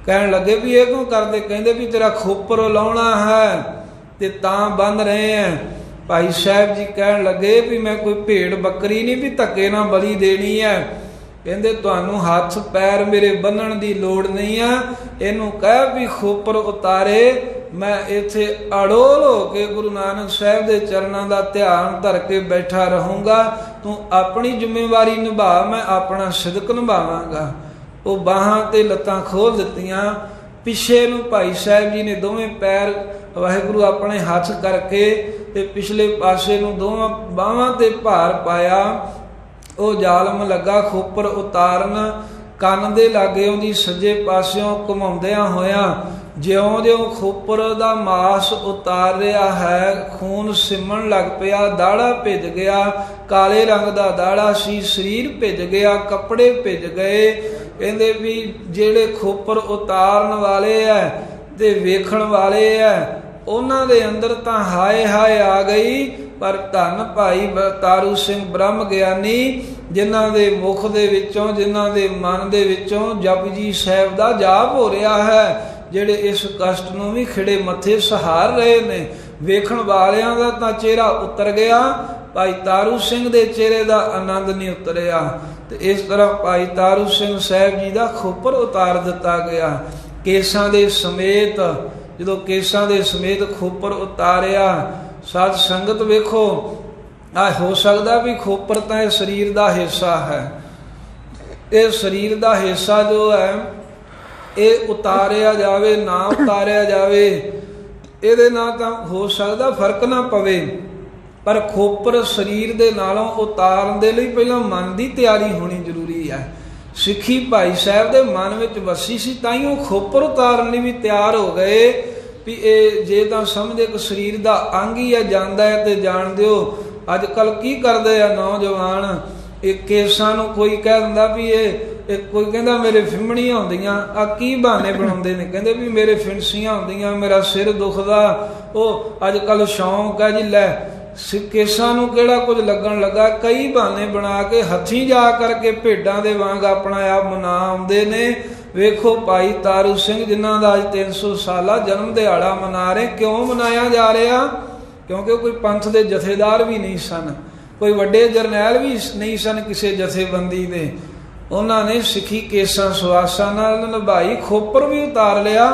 ਕਹਿਣ ਲੱਗੇ ਵੀ ਇਹ ਕਿਉਂ ਕਰਦੇ? ਕਹਿੰਦੇ ਵੀ ਤੇਰਾ ਖੋਪਰ ਲਾਉਣਾ ਹੈ ਤੇ ਤਾਂ ਬੰਨ ਰਹੇ ਹੈ। ਭਾਈ ਸਾਹਿਬ ਜੀ ਕਹਿਣ ਲੱਗੇ ਵੀ ਮੈਂ ਕੋਈ ਭੇਡ ਬੱਕਰੀ ਨਹੀਂ ਵੀ ਧੱਕੇ ਨਾਲ ਬਲੀ ਦੇਣੀ ਹੈ। ਕਹਿੰਦੇ ਤੁਹਾਨੂੰ ਹੱਥ ਪੈਰ ਮੇਰੇ ਬੰਨਣ ਦੀ ਲੋੜ ਨਹੀਂ ਆ, ਇਹਨੂੰ ਕਹਿ ਵੀ ਖੋਪਰ ਉਤਾਰੇ। ਮੈਂ ਇੱਥੇ ਅੜੋਲ ਹੋ ਕੇ ਗੁਰੂ ਨਾਨਕ ਸਾਹਿਬ ਦੇ ਚਰਨਾਂ ਦਾ ਧਿਆਨ ਧਰ ਕੇ ਬੈਠਾ ਰਹੂੰਗਾ, ਤੂੰ ਆਪਣੀ ਜ਼ਿੰਮੇਵਾਰੀ ਨਿਭਾ, ਮੈਂ ਆਪਣਾ ਸਿਦਕ ਨਿਭਾਵਾਂਗਾ। ਉਹ ਬਾਹਾਂ ਤੇ ਲੱਤਾਂ ਖੋਲ ਦਿੱਤੀਆਂ। ਪਿੱਛੇ ਨੂੰ ਭਾਈ ਸਾਹਿਬ ਜੀ ਨੇ ਦੋਵੇਂ ਪੈਰ ਵਾਹਿਗੁਰੂ ਆਪਣੇ ਹੱਥ ਕਰਕੇ ਤੇ ਪਿਛਲੇ ਪਾਸੇ ਨੂੰ ਦੋਵਾਂ ਬਾਹਾਂ ਤੇ ਭਾਰ ਪਾਇਆ। ਉਹ ਜ਼ਾਲਮ ਲੱਗਾ ਖੋਪਰ ਉਤਾਰਨ, ਕੰਨ ਦੇ ਲਾਗੇ ਉਹਦੀ ਸੱਜੇ ਪਾਸਿਓਂ ਘੁਮਾਉਂਦਿਆਂ ਹੋਇਆਂ ਜਿਉਂ-ਜਿਉਂ ਖੋਪਰ ਦਾ ਮਾਸ ਉਤਾਰ ਰਿਹਾ ਹੈ, ਖੂਨ ਸਿਮਣ ਲੱਗ ਪਿਆ, ਦਾੜਾ ਭਿੱਜ ਗਿਆ, ਕਾਲੇ ਰੰਗ ਦਾ ਦਾੜਾ ਸੀ, ਸਰੀਰ ਭਿੱਜ ਗਿਆ, ਕੱਪੜੇ ਭਿੱਜ ਗਏ। ਕਹਿੰਦੇ ਵੀ ਜਿਹੜੇ ਖੋਪਰ ਉਤਾਰਨ ਵਾਲੇ ਐ ਤੇ ਵੇਖਣ ਵਾਲੇ ਐ ਉਹਨਾਂ ਦੇ ਅੰਦਰ ਤਾਂ ਹਾਏ ਹਾਏ ਆ ਗਈ। ਪਰ ਧੰਨ ਭਾਈ ਤਾਰੂ ਸਿੰਘ ਬ੍ਰਹਮ ਗਿਆਨੀ, ਜਿਨ੍ਹਾਂ ਦੇ ਮੁਖ ਦੇ ਵਿੱਚੋਂ, ਜਿਨ੍ਹਾਂ ਦੇ ਮਨ ਦੇ ਵਿੱਚੋਂ ਜਪਜੀ ਸਾਹਿਬ ਦਾ ਜਾਪ ਹੋ ਰਿਹਾ ਹੈ, ਜਿਹੜੇ ਇਸ ਕਸ਼ਟ ਨੂੰ ਵੀ ਖਿੜੇ ਮੱਥੇ ਸਹਾਰ ਰਹੇ ਨੇ। ਵੇਖਣ ਵਾਲਿਆਂ ਦਾ ਤਾਂ ਚਿਹਰਾ ਉਤਰ ਗਿਆ, ਭਾਈ ਤਾਰੂ ਸਿੰਘ ਦੇ ਚਿਹਰੇ ਦਾ ਆਨੰਦ ਨਹੀਂ ਉਤਰਿਆ। ਤੇ ਇਸ ਤਰ੍ਹਾਂ ਭਾਈ ਤਾਰੂ ਸਿੰਘ ਸਾਹਿਬ ਜੀ ਦਾ ਖੋਪਰ ਉਤਾਰ ਦਿੱਤਾ ਗਿਆ ਕੇਸਾਂ ਦੇ ਸਮੇਤ। ਜਦੋਂ ਕੇਸਾਂ ਦੇ ਸਮੇਤ ਖੋਪਰ ਉਤਾਰਿਆ, ਸਾਧ ਸੰਗਤ ਵੇਖੋ, ਆ ਹੋ ਸਕਦਾ ਵੀ ਖੋਪਰ ਤਾਂ ਇਹ ਸਰੀਰ ਦਾ ਹਿੱਸਾ ਹੈ, ਇਹ ਸਰੀਰ ਦਾ ਹਿੱਸਾ ਜੋ ਹੈ ਇਹ ਉਤਾਰਿਆ ਜਾਵੇ ਨਾ ਉਤਾਰਿਆ ਜਾਵੇ, ਇਹਦੇ ਨਾਲ ਤਾਂ ਹੋ ਸਕਦਾ ਫਰਕ ਨਾ ਪਵੇ। ਪਰ ਖੋਪਰ ਸਰੀਰ ਦੇ ਨਾਲੋਂ ਉਤਾਰਨ ਦੇ ਲਈ ਪਹਿਲਾਂ ਮਨ ਦੀ ਤਿਆਰੀ ਹੋਣੀ ਜ਼ਰੂਰੀ ਹੈ। ਸਿੱਖੀ ਭਾਈ ਸਾਹਿਬ ਦੇ ਮਨ ਵਿੱਚ ਵਸੀ ਸੀ, ਤਾਂ ਹੀ ਉਹ ਖੋਪਰ ਉਤਾਰਨ ਲਈ ਵੀ ਤਿਆਰ ਹੋ ਗਏ ਵੀ ਇਹ ਜੇ ਤਾਂ ਸਮਝੇ ਕਿ ਸਰੀਰ ਦਾ ਅੰਗ ਹੀ ਹੈ, ਜਾਂਦਾ ਹੈ ਤੇ ਜਾਣ ਦਿਓ। ਅੱਜ ਕੱਲ੍ਹ ਕੀ ਕਰਦੇ ਆ ਨੌਜਵਾਨ, ਇਹ ਕੇਸਾਂ ਨੂੰ ਕੋਈ ਕਹਿ ਦਿੰਦਾ ਵੀ ਇਹ ਕੋਈ ਕਹਿੰਦਾ ਮੇਰੇ ਫਿੰਮਣੀਆਂ ਹੁੰਦੀਆਂ, ਆ ਕੀ ਬਹਾਨੇ ਬਣਾਉਂਦੇ ਨੇ, ਕਹਿੰਦੇ ਵੀ ਮੇਰੇ ਫਿੰਸੀਆਂ ਹੁੰਦੀਆਂ, ਮੇਰਾ ਸਿਰ ਦੁਖਦਾ। ਉਹ ਅੱਜ ਕੱਲ੍ਹ ਸ਼ੌਂਕ ਹੈ ਜੀ, ਲੈ ਕੇਸਾਂ ਨੂੰ ਕਿਹੜਾ ਕੁਝ ਲੱਗਣ ਲੱਗਾ। ਕਈ ਬਹਾਨੇ ਬਣਾ ਕੇ ਹੱਥੀਂ ਜਾ ਕਰਕੇ ਭੇਡਾਂ ਦੇ ਵਾਂਗ ਆਪਣਾ ਆਪ ਮਨਾ ਆਉਂਦੇ ਨੇ। ਵੇਖੋ ਭਾਈ ਤਾਰੂ ਸਿੰਘ ਜਿਨ੍ਹਾਂ ਦਾ ਅੱਜ 300 ਸਾਲਾ ਜਨਮ ਦਿਹਾੜਾ ਮਨਾ ਰਹੇ। ਕਿਉਂ ਮਨਾਇਆ ਜਾ ਰਿਹਾ? ਕਿਉਂਕਿ ਕੋਈ ਪੰਥ ਦੇ ਜਥੇਦਾਰ ਵੀ ਨਹੀਂ ਸਨ, ਕੋਈ ਵੱਡੇ ਜਰਨੈਲ ਵੀ ਨਹੀਂ ਸਨ ਕਿਸੇ ਜਥੇਬੰਦੀ ਦੇ। ਉਹਨਾਂ ਨੇ ਸਿੱਖੀ ਕੇਸਾਂ ਸੁਆਸਾਂ ਨਾਲ ਨਿਭਾਈ, ਖੋਪਰ ਵੀ ਉਤਾਰ ਲਿਆ।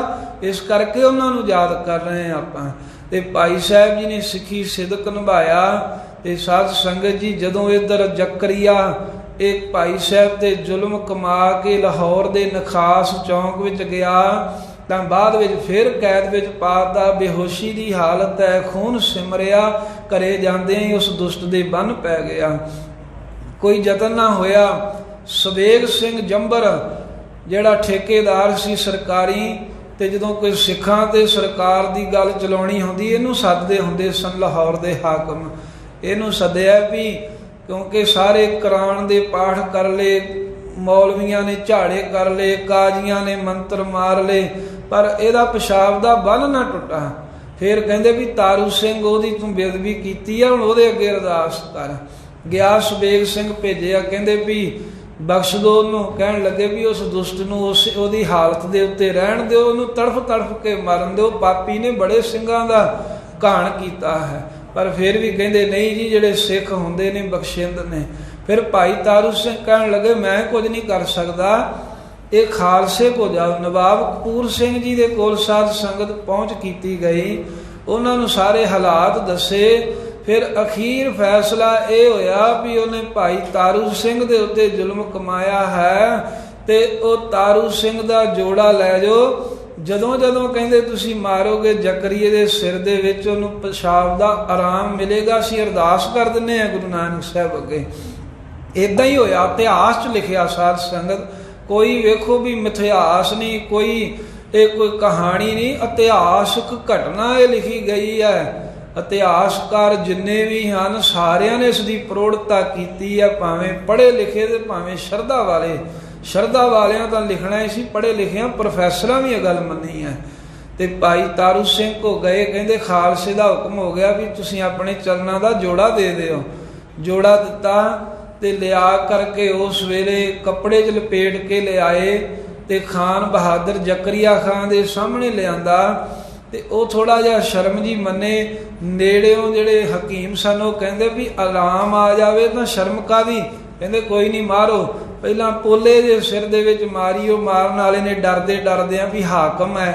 ਇਸ ਕਰਕੇ ਉਹਨਾਂ ਨੂੰ ਯਾਦ ਕਰ ਰਹੇ ਹਾਂ ਆਪਾਂ। ਤੇ ਭਾਈ ਸਾਹਿਬ ਜੀ ਨੇ ਸਿੱਖੀ ਸਿਦਕ ਨਿਭਾਇਆ। ਤੇ ਸਾਧ ਸੰਗਤ ਜੀ, ਜਦੋਂ ਇੱਧਰ ਜ਼ਕਰੀਆ ਇਹ ਭਾਈ ਸਾਹਿਬ ਤੇ ਜ਼ੁਲਮ ਕਮਾ ਕੇ ਲਾਹੌਰ ਦੇ ਨਖਾਸ ਚੌਂਕ ਵਿੱਚ ਗਿਆ, ਤਾਂ ਬਾਅਦ ਵਿੱਚ ਫਿਰ ਕੈਦ ਵਿੱਚ ਪਾਤਾ, ਬੇਹੋਸ਼ੀ ਦੀ ਹਾਲਤ ਹੈ, ਖੂਨ ਸਿਮਰਿਆ। ਘਰੇ ਜਾਂਦੇ ਹੀ ਉਸ ਦੁਸ਼ਟ ਦੇ ਬੰਨ ਪੈ ਗਿਆ। ਕੋਈ ਯਤਨ ਨਾ ਹੋਇਆ। ਸਵੇਗ ਸਿੰਘ ਜੰਬਰ ਜਿਹੜਾ ਠੇਕੇਦਾਰ ਸੀ ਸਰਕਾਰੀ, ਤੇ ਜਦੋਂ ਕੋਈ ਸਿੱਖਾਂ ਤੇ ਸਰਕਾਰ ਦੀ ਗੱਲ ਚਲਾਉਣੀ ਹੁੰਦੀ, ਇਹਨੂੰ ਸੱਦਦੇ ਹੁੰਦੇ ਸਨ ਲਾਹੌਰ ਦੇ ਹਾਕਮ। ਇਹਨੂੰ ਸੱਦਿਆ ਵੀ ਕਿਉਂਕਿ ਸਾਰੇ ਕੁਰਾਨ ਦੇ ਪਾਠ ਕਰ ਲਏ, ਮੌਲਵੀਆਂ ਨੇ ਝਾੜੇ ਕਰ ਲਏ, ਕਾਜ਼ੀਆਂ ਨੇ ਮੰਤਰ ਮਾਰ ਲਏ, ਪਰ ਇਹਦਾ ਪਿਸ਼ਾਬ ਦਾ ਬੰਨ ਨਾ ਟੁੱਟਾ। ਫਿਰ ਕਹਿੰਦੇ ਵੀ ਤਾਰੂ ਸਿੰਘ ਉਹਦੀ ਤੂੰ ਬੇਅਦਬੀ ਕੀਤੀ ਆ, ਹੁਣ ਉਹਦੇ ਅੱਗੇ ਅਰਦਾਸ ਕਰ। ਗਿਆ ਸਵੇਗ ਸਿੰਘ ਭੇਜਿਆ, ਕਹਿੰਦੇ ਵੀ ਬਖਸ਼ ਦੋ ਉਹਨੂੰ। ਕਹਿਣ ਲੱਗੇ ਵੀ ਉਸ ਦੁਸ਼ਟ ਨੂੰ ਉਹਦੀ ਹਾਲਤ ਦੇ ਉੱਤੇ ਰਹਿਣ ਦਿਓ, ਉਹਨੂੰ ਤੜਫ ਤੜਫ ਕੇ ਮਾਰਨ ਦਿਓ, ਪਾਪੀ ਨੇ ਬੜੇ ਸਿੰਘਾਂ ਦਾ ਘਾਣ ਕੀਤਾ ਹੈ। ਪਰ ਫਿਰ ਵੀ ਕਹਿੰਦੇ ਨਹੀਂ ਜੀ, ਜਿਹੜੇ ਸਿੱਖ ਹੁੰਦੇ ਨੇ ਬਖਸ਼ਿੰਦ ਨੇ। ਫਿਰ ਭਾਈ ਤਾਰੂ ਸਿੰਘ ਕਹਿਣ ਲੱਗੇ ਮੈਂ ਕੁਝ ਨਹੀਂ ਕਰ ਸਕਦਾ, ਇਹ ਖਾਲਸੇ ਕੋ ਜਾਓ। ਨਵਾਬ ਕਪੂਰ ਸਿੰਘ ਜੀ ਦੇ ਕੋਲ ਸਾਧ ਸੰਗਤ ਪਹੁੰਚ ਕੀਤੀ ਗਈ। ਉਹਨਾਂ ਨੂੰ ਸਾਰੇ ਹਾਲਾਤ ਦੱਸੇ। ਫਿਰ ਅਖੀਰ ਫੈਸਲਾ ਇਹ ਹੋਇਆ ਵੀ ਉਹਨੇ ਭਾਈ ਤਾਰੂ ਸਿੰਘ ਦੇ ਉੱਤੇ ਜ਼ੁਲਮ ਕਮਾਇਆ ਹੈ ਤੇ ਉਹ ਤਾਰੂ ਸਿੰਘ ਦਾ ਜੋੜਾ ਲੈ ਜਾਓ। ਜਦੋਂ ਜਦੋਂ ਕਹਿੰਦੇ ਤੁਸੀਂ ਮਾਰੋਗੇ ਜ਼ਕਰੀਏ ਦੇ ਸਿਰ ਦੇ ਵਿੱਚ ਉਹਨੂੰ ਪਿਸ਼ਾਬ ਦਾ ਆਰਾਮ ਮਿਲੇਗਾ। ਅਸੀਂ ਅਰਦਾਸ ਕਰ ਦਿੰਦੇ ਹਾਂ ਗੁਰੂ ਨਾਨਕ ਸਾਹਿਬ ਅੱਗੇ। ਇੱਦਾਂ ਹੀ ਹੋਇਆ, ਇਤਿਹਾਸ 'ਚ ਲਿਖਿਆ ਸਾਧ ਸੰਗਤ। ਕੋਈ ਵੇਖੋ ਵੀ ਮਿਥਿਹਾਸ ਨਹੀਂ, ਕੋਈ ਕਹਾਣੀ ਨਹੀਂ, ਇਤਿਹਾਸਕ ਘਟਨਾ ਇਹ ਲਿਖੀ ਗਈ ਹੈ। ਇਤਿਹਾਸਕਾਰ ਜਿੰਨੇ ਵੀ ਹਨ ਸਾਰਿਆਂ ਨੇ ਇਸ ਦੀ ਪ੍ਰੋੜਤਾ ਕੀਤੀ ਹੈ, ਭਾਵੇਂ ਪੜ੍ਹੇ ਲਿਖੇ ਤੇ ਭਾਵੇਂ ਸ਼ਰਧਾ ਵਾਲੇ। ਸ਼ਰਧਾ ਵਾਲਿਆਂ ਤਾਂ ਲਿਖਣਾ ਹੀ ਸੀ, ਪੜ੍ਹੇ ਲਿਖਿਆਂ ਪ੍ਰੋਫੈਸਰਾਂ ਵੀ ਇਹ ਗੱਲ ਮੰਨੀ ਹੈ। ਤੇ ਭਾਈ ਤਾਰੂ ਸਿੰਘ ਕੋ ਗਏ, ਕਹਿੰਦੇ ਖਾਲਸੇ ਦਾ ਹੁਕਮ ਹੋ ਗਿਆ ਵੀ ਤੁਸੀਂ ਆਪਣੇ ਚਰਨਾਂ ਦਾ ਜੋੜਾ ਦੇ ਦਿਓ। ਜੋੜਾ ਦਿੱਤਾ ਤੇ ਲਿਆ ਕਰਕੇ ਉਸ ਵੇਲੇ ਕੱਪੜੇ 'ਚ ਲਪੇਟ ਕੇ ਲਿਆਏ ਤੇ ਖਾਨ ਬਹਾਦਰ ਜ਼ਕਰੀਆ ਖਾਨ ਦੇ ਸਾਹਮਣੇ ਲਿਆਂਦਾ। ਤੇ ਉਹ ਥੋੜਾ ਜਿਹਾ ਸ਼ਰਮ ਜੀ ਮੰਨੇ। ਨੇੜਿਓਂ ਜਿਹੜੇ ਹਕੀਮ ਸਨ ਉਹ ਕਹਿੰਦੇ ਵੀ ਆਰਾਮ ਆ ਜਾਵੇ ਤਾਂ ਸ਼ਰਮ ਕਾਹਦੀ। ਕਹਿੰਦੇ ਕੋਈ ਨਹੀਂ, ਮਾਰੋ। ਪਹਿਲਾਂ ਪੋਲੇ ਦੇ ਸਿਰ ਦੇ ਵਿੱਚ ਮਾਰੀ। ਉਹ ਮਾਰਨ ਵਾਲੇ ਨੇ ਡਰਦੇ ਡਰਦਿਆਂ ਵੀ ਹਾਕਮ ਹੈ।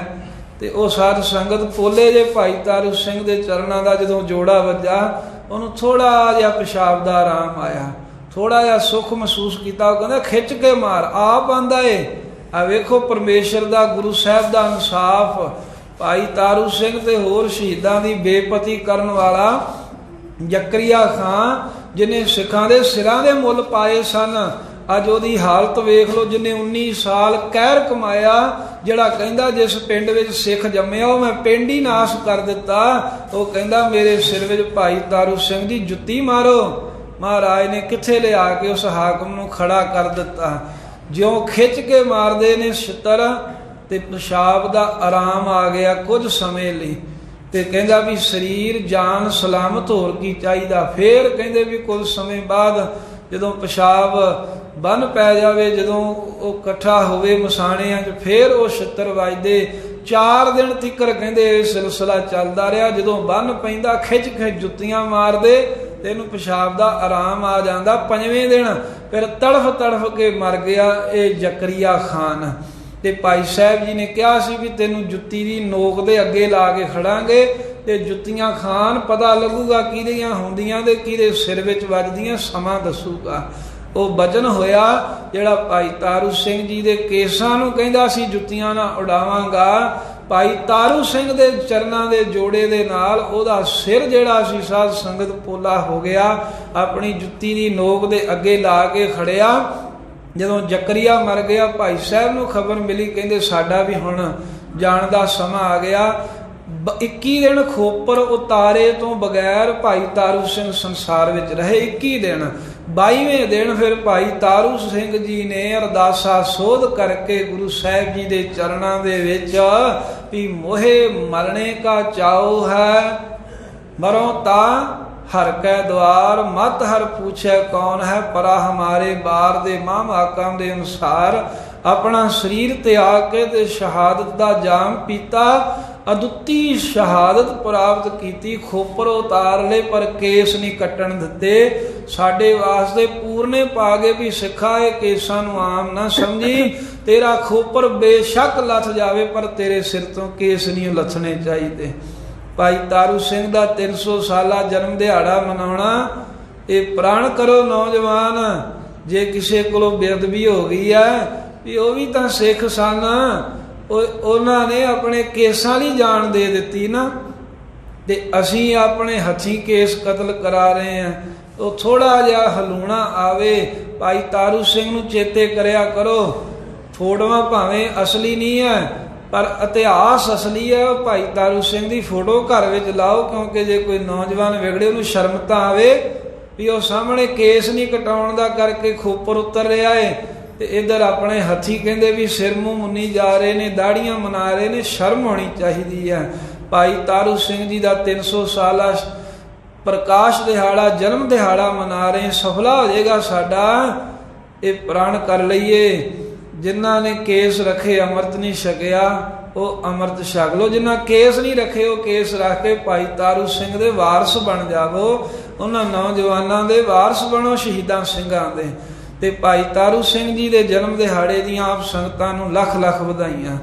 ਤੇ ਉਹ ਸਾਧ ਸੰਗਤ ਪੋਲੇ ਜੇ ਭਾਈ ਤਾਰੂ ਸਿੰਘ ਦੇ ਚਰਨਾਂ ਦਾ ਜਦੋਂ ਜੋੜਾ ਵੱਜਾ, ਉਹਨੂੰ ਥੋੜਾ ਜਿਹਾ ਪਿਸ਼ਾਬ ਦਾ ਆਰਾਮ ਆਇਆ, ਥੋੜਾ ਜਿਹਾ ਸੁੱਖ ਮਹਿਸੂਸ ਕੀਤਾ। ਉਹ ਕਹਿੰਦਾ ਖਿੱਚ ਕੇ ਮਾਰ। ਆਪ ਆਂਦਾ ਏ, ਆ ਵੇਖੋ ਪਰਮੇਸ਼ਰ ਦਾ, ਗੁਰੂ ਸਾਹਿਬ ਦਾ ਇਨਸਾਫ। ਭਾਈ ਤਾਰੂ ਸਿੰਘ ਤੇ ਹੋਰ ਸ਼ਹੀਦਾਂ ਦੀ ਬੇਪਤੀ ਕਰਨ ਵਾਲਾ ਜ਼ਕਰੀਆ ਖਾਨ, ਜਿਹਨੇ ਸਿੱਖਾਂ ਦੇ ਸਿਰਾਂ ਦੇ ਮੁੱਲ ਪਾਏ ਸਨ, ਅੱਜ ਉਹਦੀ ਹਾਲਤ ਵੇਖ ਲਓ। ਜਿਹਨੇ 19 ਸਾਲ ਕਹਿਰ ਕਮਾਇਆ, ਜਿਹੜਾ ਕਹਿੰਦਾ ਜਿਸ ਪਿੰਡ ਵਿੱਚ ਸਿੱਖ ਜੰਮਿਆ ਉਹ ਮੈਂ ਪਿੰਡ ਹੀ ਨਾਸ ਕਰ ਦਿੱਤਾ। ਉਹ ਕਹਿੰਦਾ ਮੇਰੇ ਸਿਰ ਵਿੱਚ ਭਾਈ ਤਾਰੂ ਸਿੰਘ ਦੀ ਜੁੱਤੀ ਮਾਰੋ। ਮਹਾਰਾਜ ਨੇ ਕਿੱਥੇ ਲਿਆ ਕੇ ਉਸ ਹਾਕਮ ਨੂੰ ਖੜਾ ਕਰ ਦਿੱਤਾ। ਜਿਉਂ ਖਿੱਚ ਕੇ ਮਾਰਦੇ ਨੇ ਛਿੱਤਰ ਤੇ ਪਿਸ਼ਾਬ ਦਾ ਆਰਾਮ ਆ ਗਿਆ ਕੁਝ ਸਮੇਂ ਲਈ। ਤੇ ਕਹਿੰਦਾ ਵੀ ਸਰੀਰ ਜਾਨ ਸਲਾਮਤ ਹੋਰ ਕੀ ਚਾਹੀਦਾ। ਫੇਰ ਕਹਿੰਦੇ ਵੀ ਕੁਝ ਸਮੇਂ ਬਾਅਦ ਜਦੋਂ ਪਿਸ਼ਾਬ ਬੰਨ ਪੈ ਜਾਵੇ, ਜਦੋਂ ਉਹ ਇਕੱਠਾ ਹੋਵੇ ਮਸਾਣਿਆਂ 'ਚ, ਫੇਰ ਉਹ ਛਿੱਤਰ ਵੱਜਦੇ। 4 ਦਿਨ ਤੀਕਰ ਕਹਿੰਦੇ ਇਹ ਸਿਲਸਿਲਾ ਚੱਲਦਾ ਰਿਹਾ। ਜਦੋਂ ਬੰਨ ਪੈਂਦਾ ਖਿੱਚ ਖਿੱਚ ਜੁੱਤੀਆਂ ਮਾਰਦੇ ਤੇ ਇਹਨੂੰ ਪਿਸ਼ਾਬ ਦਾ ਆਰਾਮ ਆ ਜਾਂਦਾ। 5ਵੇਂ ਦਿਨ ਫਿਰ ਤੜਫ ਤੜਫ ਕੇ ਮਰ ਗਿਆ ਇਹ ਜ਼ਕਰੀਆ ਖਾਨ। ਤੇ ਭਾਈ ਸਾਹਿਬ ਜੀ ਨੇ ਕਿਹਾ ਸੀ ਵੀ ਤੈਨੂੰ ਜੁੱਤੀ ਦੀ ਨੋਕ ਦੇ ਅੱਗੇ ਲਾ ਕੇ ਖੜਾਂਗੇ ਤੇ ਜੁੱਤੀਆਂ ਖਾਨ ਪਤਾ ਲੱਗੂਗਾ ਕਿਹਦੀਆਂ ਹੁੰਦੀਆਂ ਤੇ ਕਿਹਦੇ ਸਿਰ ਵਿੱਚ ਵੱਜਦੀਆਂ, ਸਮਾਂ ਦੱਸੂਗਾ। ਉਹ ਵਚਨ ਹੋਇਆ ਜਿਹੜਾ ਭਾਈ ਤਾਰੂ ਸਿੰਘ ਜੀ ਦੇ ਕੇਸਾਂ ਨੂੰ ਕਹਿੰਦਾ ਸੀ ਜੁੱਤੀਆਂ ਨਾਲ ਉਡਾਵਾਂਗਾ। ਭਾਈ ਤਾਰੂ ਸਿੰਘ ਦੇ ਚਰਨਾਂ ਦੇ ਜੋੜੇ ਦੇ ਨਾਲ ਉਹਦਾ ਸਿਰ ਜਿਹੜਾ ਸੀ ਸਾਧ ਸੰਗਤ ਪੋਲਾ ਹੋ ਗਿਆ। ਆਪਣੀ ਜੁੱਤੀ ਦੀ ਨੋਕ ਦੇ ਅੱਗੇ ਲਾ ਕੇ ਖੜਿਆ। ਜਦੋਂ ਜ਼ਕਰੀਆ ਮਰ ਗਿਆ, ਭਾਈ ਸਾਹਿਬ ਨੂੰ ਖਬਰ ਮਿਲੀ, ਕਹਿੰਦੇ ਸਾਡਾ ਵੀ ਹੁਣ ਜਾਣ ਦਾ ਸਮਾਂ ਆ ਗਿਆ। 21 ਦਿਨ ਖੋਪਰ ਉਤਾਰੇ ਤੋਂ ਬਗੈਰ ਭਾਈ ਤਾਰੂ ਸਿੰਘ ਸੰਸਾਰ ਵਿੱਚ ਰਹੇ। 21 ਦਿਨ। 22ਵੇਂ ਦਿਨ ਫਿਰ ਭਾਈ ਤਾਰੂ ਸਿੰਘ ਜੀ ਨੇ ਅਰਦਾਸਾ ਸੋਧ ਕਰਕੇ ਗੁਰੂ ਸਾਹਿਬ ਜੀ ਦੇ ਚਰਨਾਂ ਦੇ ਵਿੱਚ ਵੀ ਮੋਹੇ ਮਰਨੇ ਕਾ ਚਾਉ ਹੈ, ਮਰੋ ਤਾਂ ਹਰ ਕੈ ਦੁਆਰ, ਮਤ ਹਰ ਪੁੱਛੈ ਕੌਣ ਹੈ, ਪਰਾ ਹਮਾਰੇ ਬਾਰ ਦੇ ਮਾਂ ਹਾਕਮ ਦੇ ਅਨੁਸਾਰ ਆਪਣਾ ਸਰੀਰ ਤਿਆਗ ਕੇ ਤੇ ਸ਼ਹਾਦਤ ਦਾ ਜਾਮ ਪੀਤਾ। ਅਦੁੱਤੀ ਸ਼ਹਾਦਤ ਪ੍ਰਾਪਤ ਕੀਤੀ। ਖੋਪਰ ਉਤਾਰ ਲਏ ਪਰ ਕੇਸ ਨਹੀਂ ਕੱਟਣ ਦਿੱਤੇ। ਸਾਡੇ ਵਾਸਤੇ ਪੂਰਨੇ ਪਾ ਗਏ ਵੀ ਸਿੱਖਾ ਇਹ ਕੇਸਾਂ ਨੂੰ ਆਮ ਨਾ ਸਮਝੀ। ਤੇਰਾ ਖੋਪਰ ਬੇਸ਼ੱਕ ਲੱਥ ਜਾਵੇ ਪਰ ਤੇਰੇ ਸਿਰ ਤੋਂ ਕੇਸ ਨਹੀਂ ਲੱਥਣੇ ਚਾਹੀਦੇ। ਭਾਈ ਤਾਰੂ ਸਿੰਘ ਦਾ 300 ਸਾਲਾ ਜਨਮ ਦਿਹਾੜਾ ਮਨਾਉਣਾ, ਇਹ ਪ੍ਰਣ ਕਰੋ ਨੌਜਵਾਨ। ਜੇ ਕਿਸੇ ਕੋਲੋਂ ਬੇਅਦਬੀ ਹੋ ਗਈ ਹੈ ਵੀ ਉਹ ਵੀ ਤਾਂ ਸਿੱਖ ਸਨ, ਉਹਨਾਂ ਨੇ ਆਪਣੇ ਕੇਸਾਂ ਲਈ ਜਾਨ ਦੇ ਦਿੱਤੀ ਨਾ, ਤੇ ਅਸੀਂ ਆਪਣੇ ਹੱਥੀਂ ਕੇਸ ਕਤਲ ਕਰਾ ਰਹੇ ਹਾਂ। ਉਹ ਥੋੜਾ ਜਿਹਾ ਹਲੂਣਾ ਆਵੇ, ਭਾਈ ਤਾਰੂ ਸਿੰਘ ਨੂੰ ਚੇਤੇ ਕਰਿਆ ਕਰੋ। ਫੋਟੋਆਂ ਭਾਵੇਂ ਅਸਲੀ ਨਹੀਂ ਹੈ ਪਰ ਇਤਿਹਾਸ ਅਸਲੀ ਹੈ। ਭਾਈ ਤਾਰੂ ਸਿੰਘ ਦੀ ਫੋਟੋ ਘਰ ਵਿੱਚ ਲਾਓ, ਕਿਉਂਕਿ ਜੇ ਕੋਈ ਨੌਜਵਾਨ ਵਿਗੜੇ ਉਹਨੂੰ ਸ਼ਰਮ ਤਾਂ ਆਵੇ ਵੀ ਉਹ ਸਾਹਮਣੇ ਕੇਸ ਨਹੀਂ ਕਟਾਉਣ ਦਾ ਕਰਕੇ ਖੋਪਰ ਉਤਰ ਰਿਹਾ ਏ ਤੇ ਇੱਧਰ ਆਪਣੇ ਹੱਥੀ ਕਹਿੰਦੇ ਵੀ ਸਿਰ ਮੂੰਹ ਮੁੰਨੀ ਜਾ ਰਹੇ ਨੇ, ਦਾੜੀਆਂ ਮਨਾ ਰਹੇ ਨੇ। ਸ਼ਰਮ ਹੋਣੀ ਚਾਹੀਦੀ ਹੈ। ਭਾਈ ਤਾਰੂ ਸਿੰਘ ਜੀ ਦਾ 300 ਸਾਲਾ ਪ੍ਰਕਾਸ਼ ਦਿਹਾੜਾ, ਜਨਮ ਦਿਹਾੜਾ ਮਨਾ ਰਹੇ। ਸਫਲਾ ਹੋ ਜਾਏਗਾ ਸਾਡਾ, ਇਹ ਪ੍ਰਣ ਕਰ ਲਈਏ। ਜਿਨ੍ਹਾਂ ਨੇ ਕੇਸ ਰੱਖੇ ਅੰਮ੍ਰਿਤ ਨਹੀਂ ਛਕਿਆ ਉਹ ਅੰਮ੍ਰਿਤ ਛਕ ਲਓ। ਜਿਨ੍ਹਾਂ ਕੇਸ ਨਹੀਂ ਰੱਖੇ ਉਹ ਕੇਸ ਰੱਖ ਕੇ ਭਾਈ ਤਾਰੂ ਸਿੰਘ ਦੇ ਵਾਰਸ ਬਣ ਜਾਵੋ। ਉਹਨਾਂ ਨੌਜਵਾਨਾਂ ਦੇ ਵਾਰਸ ਬਣੋ, ਸ਼ਹੀਦਾਂ ਸਿੰਘਾਂ ਦੇ। ਤੇ ਭਾਈ ਤਾਰੂ ਸਿੰਘ ਜੀ ਦੇ ਜਨਮ ਦਿਹਾੜੇ ਦੀਆਂ ਆਪ ਸੰਗਤਾਂ ਨੂੰ ਲੱਖ ਲੱਖ ਵਧਾਈਆਂ।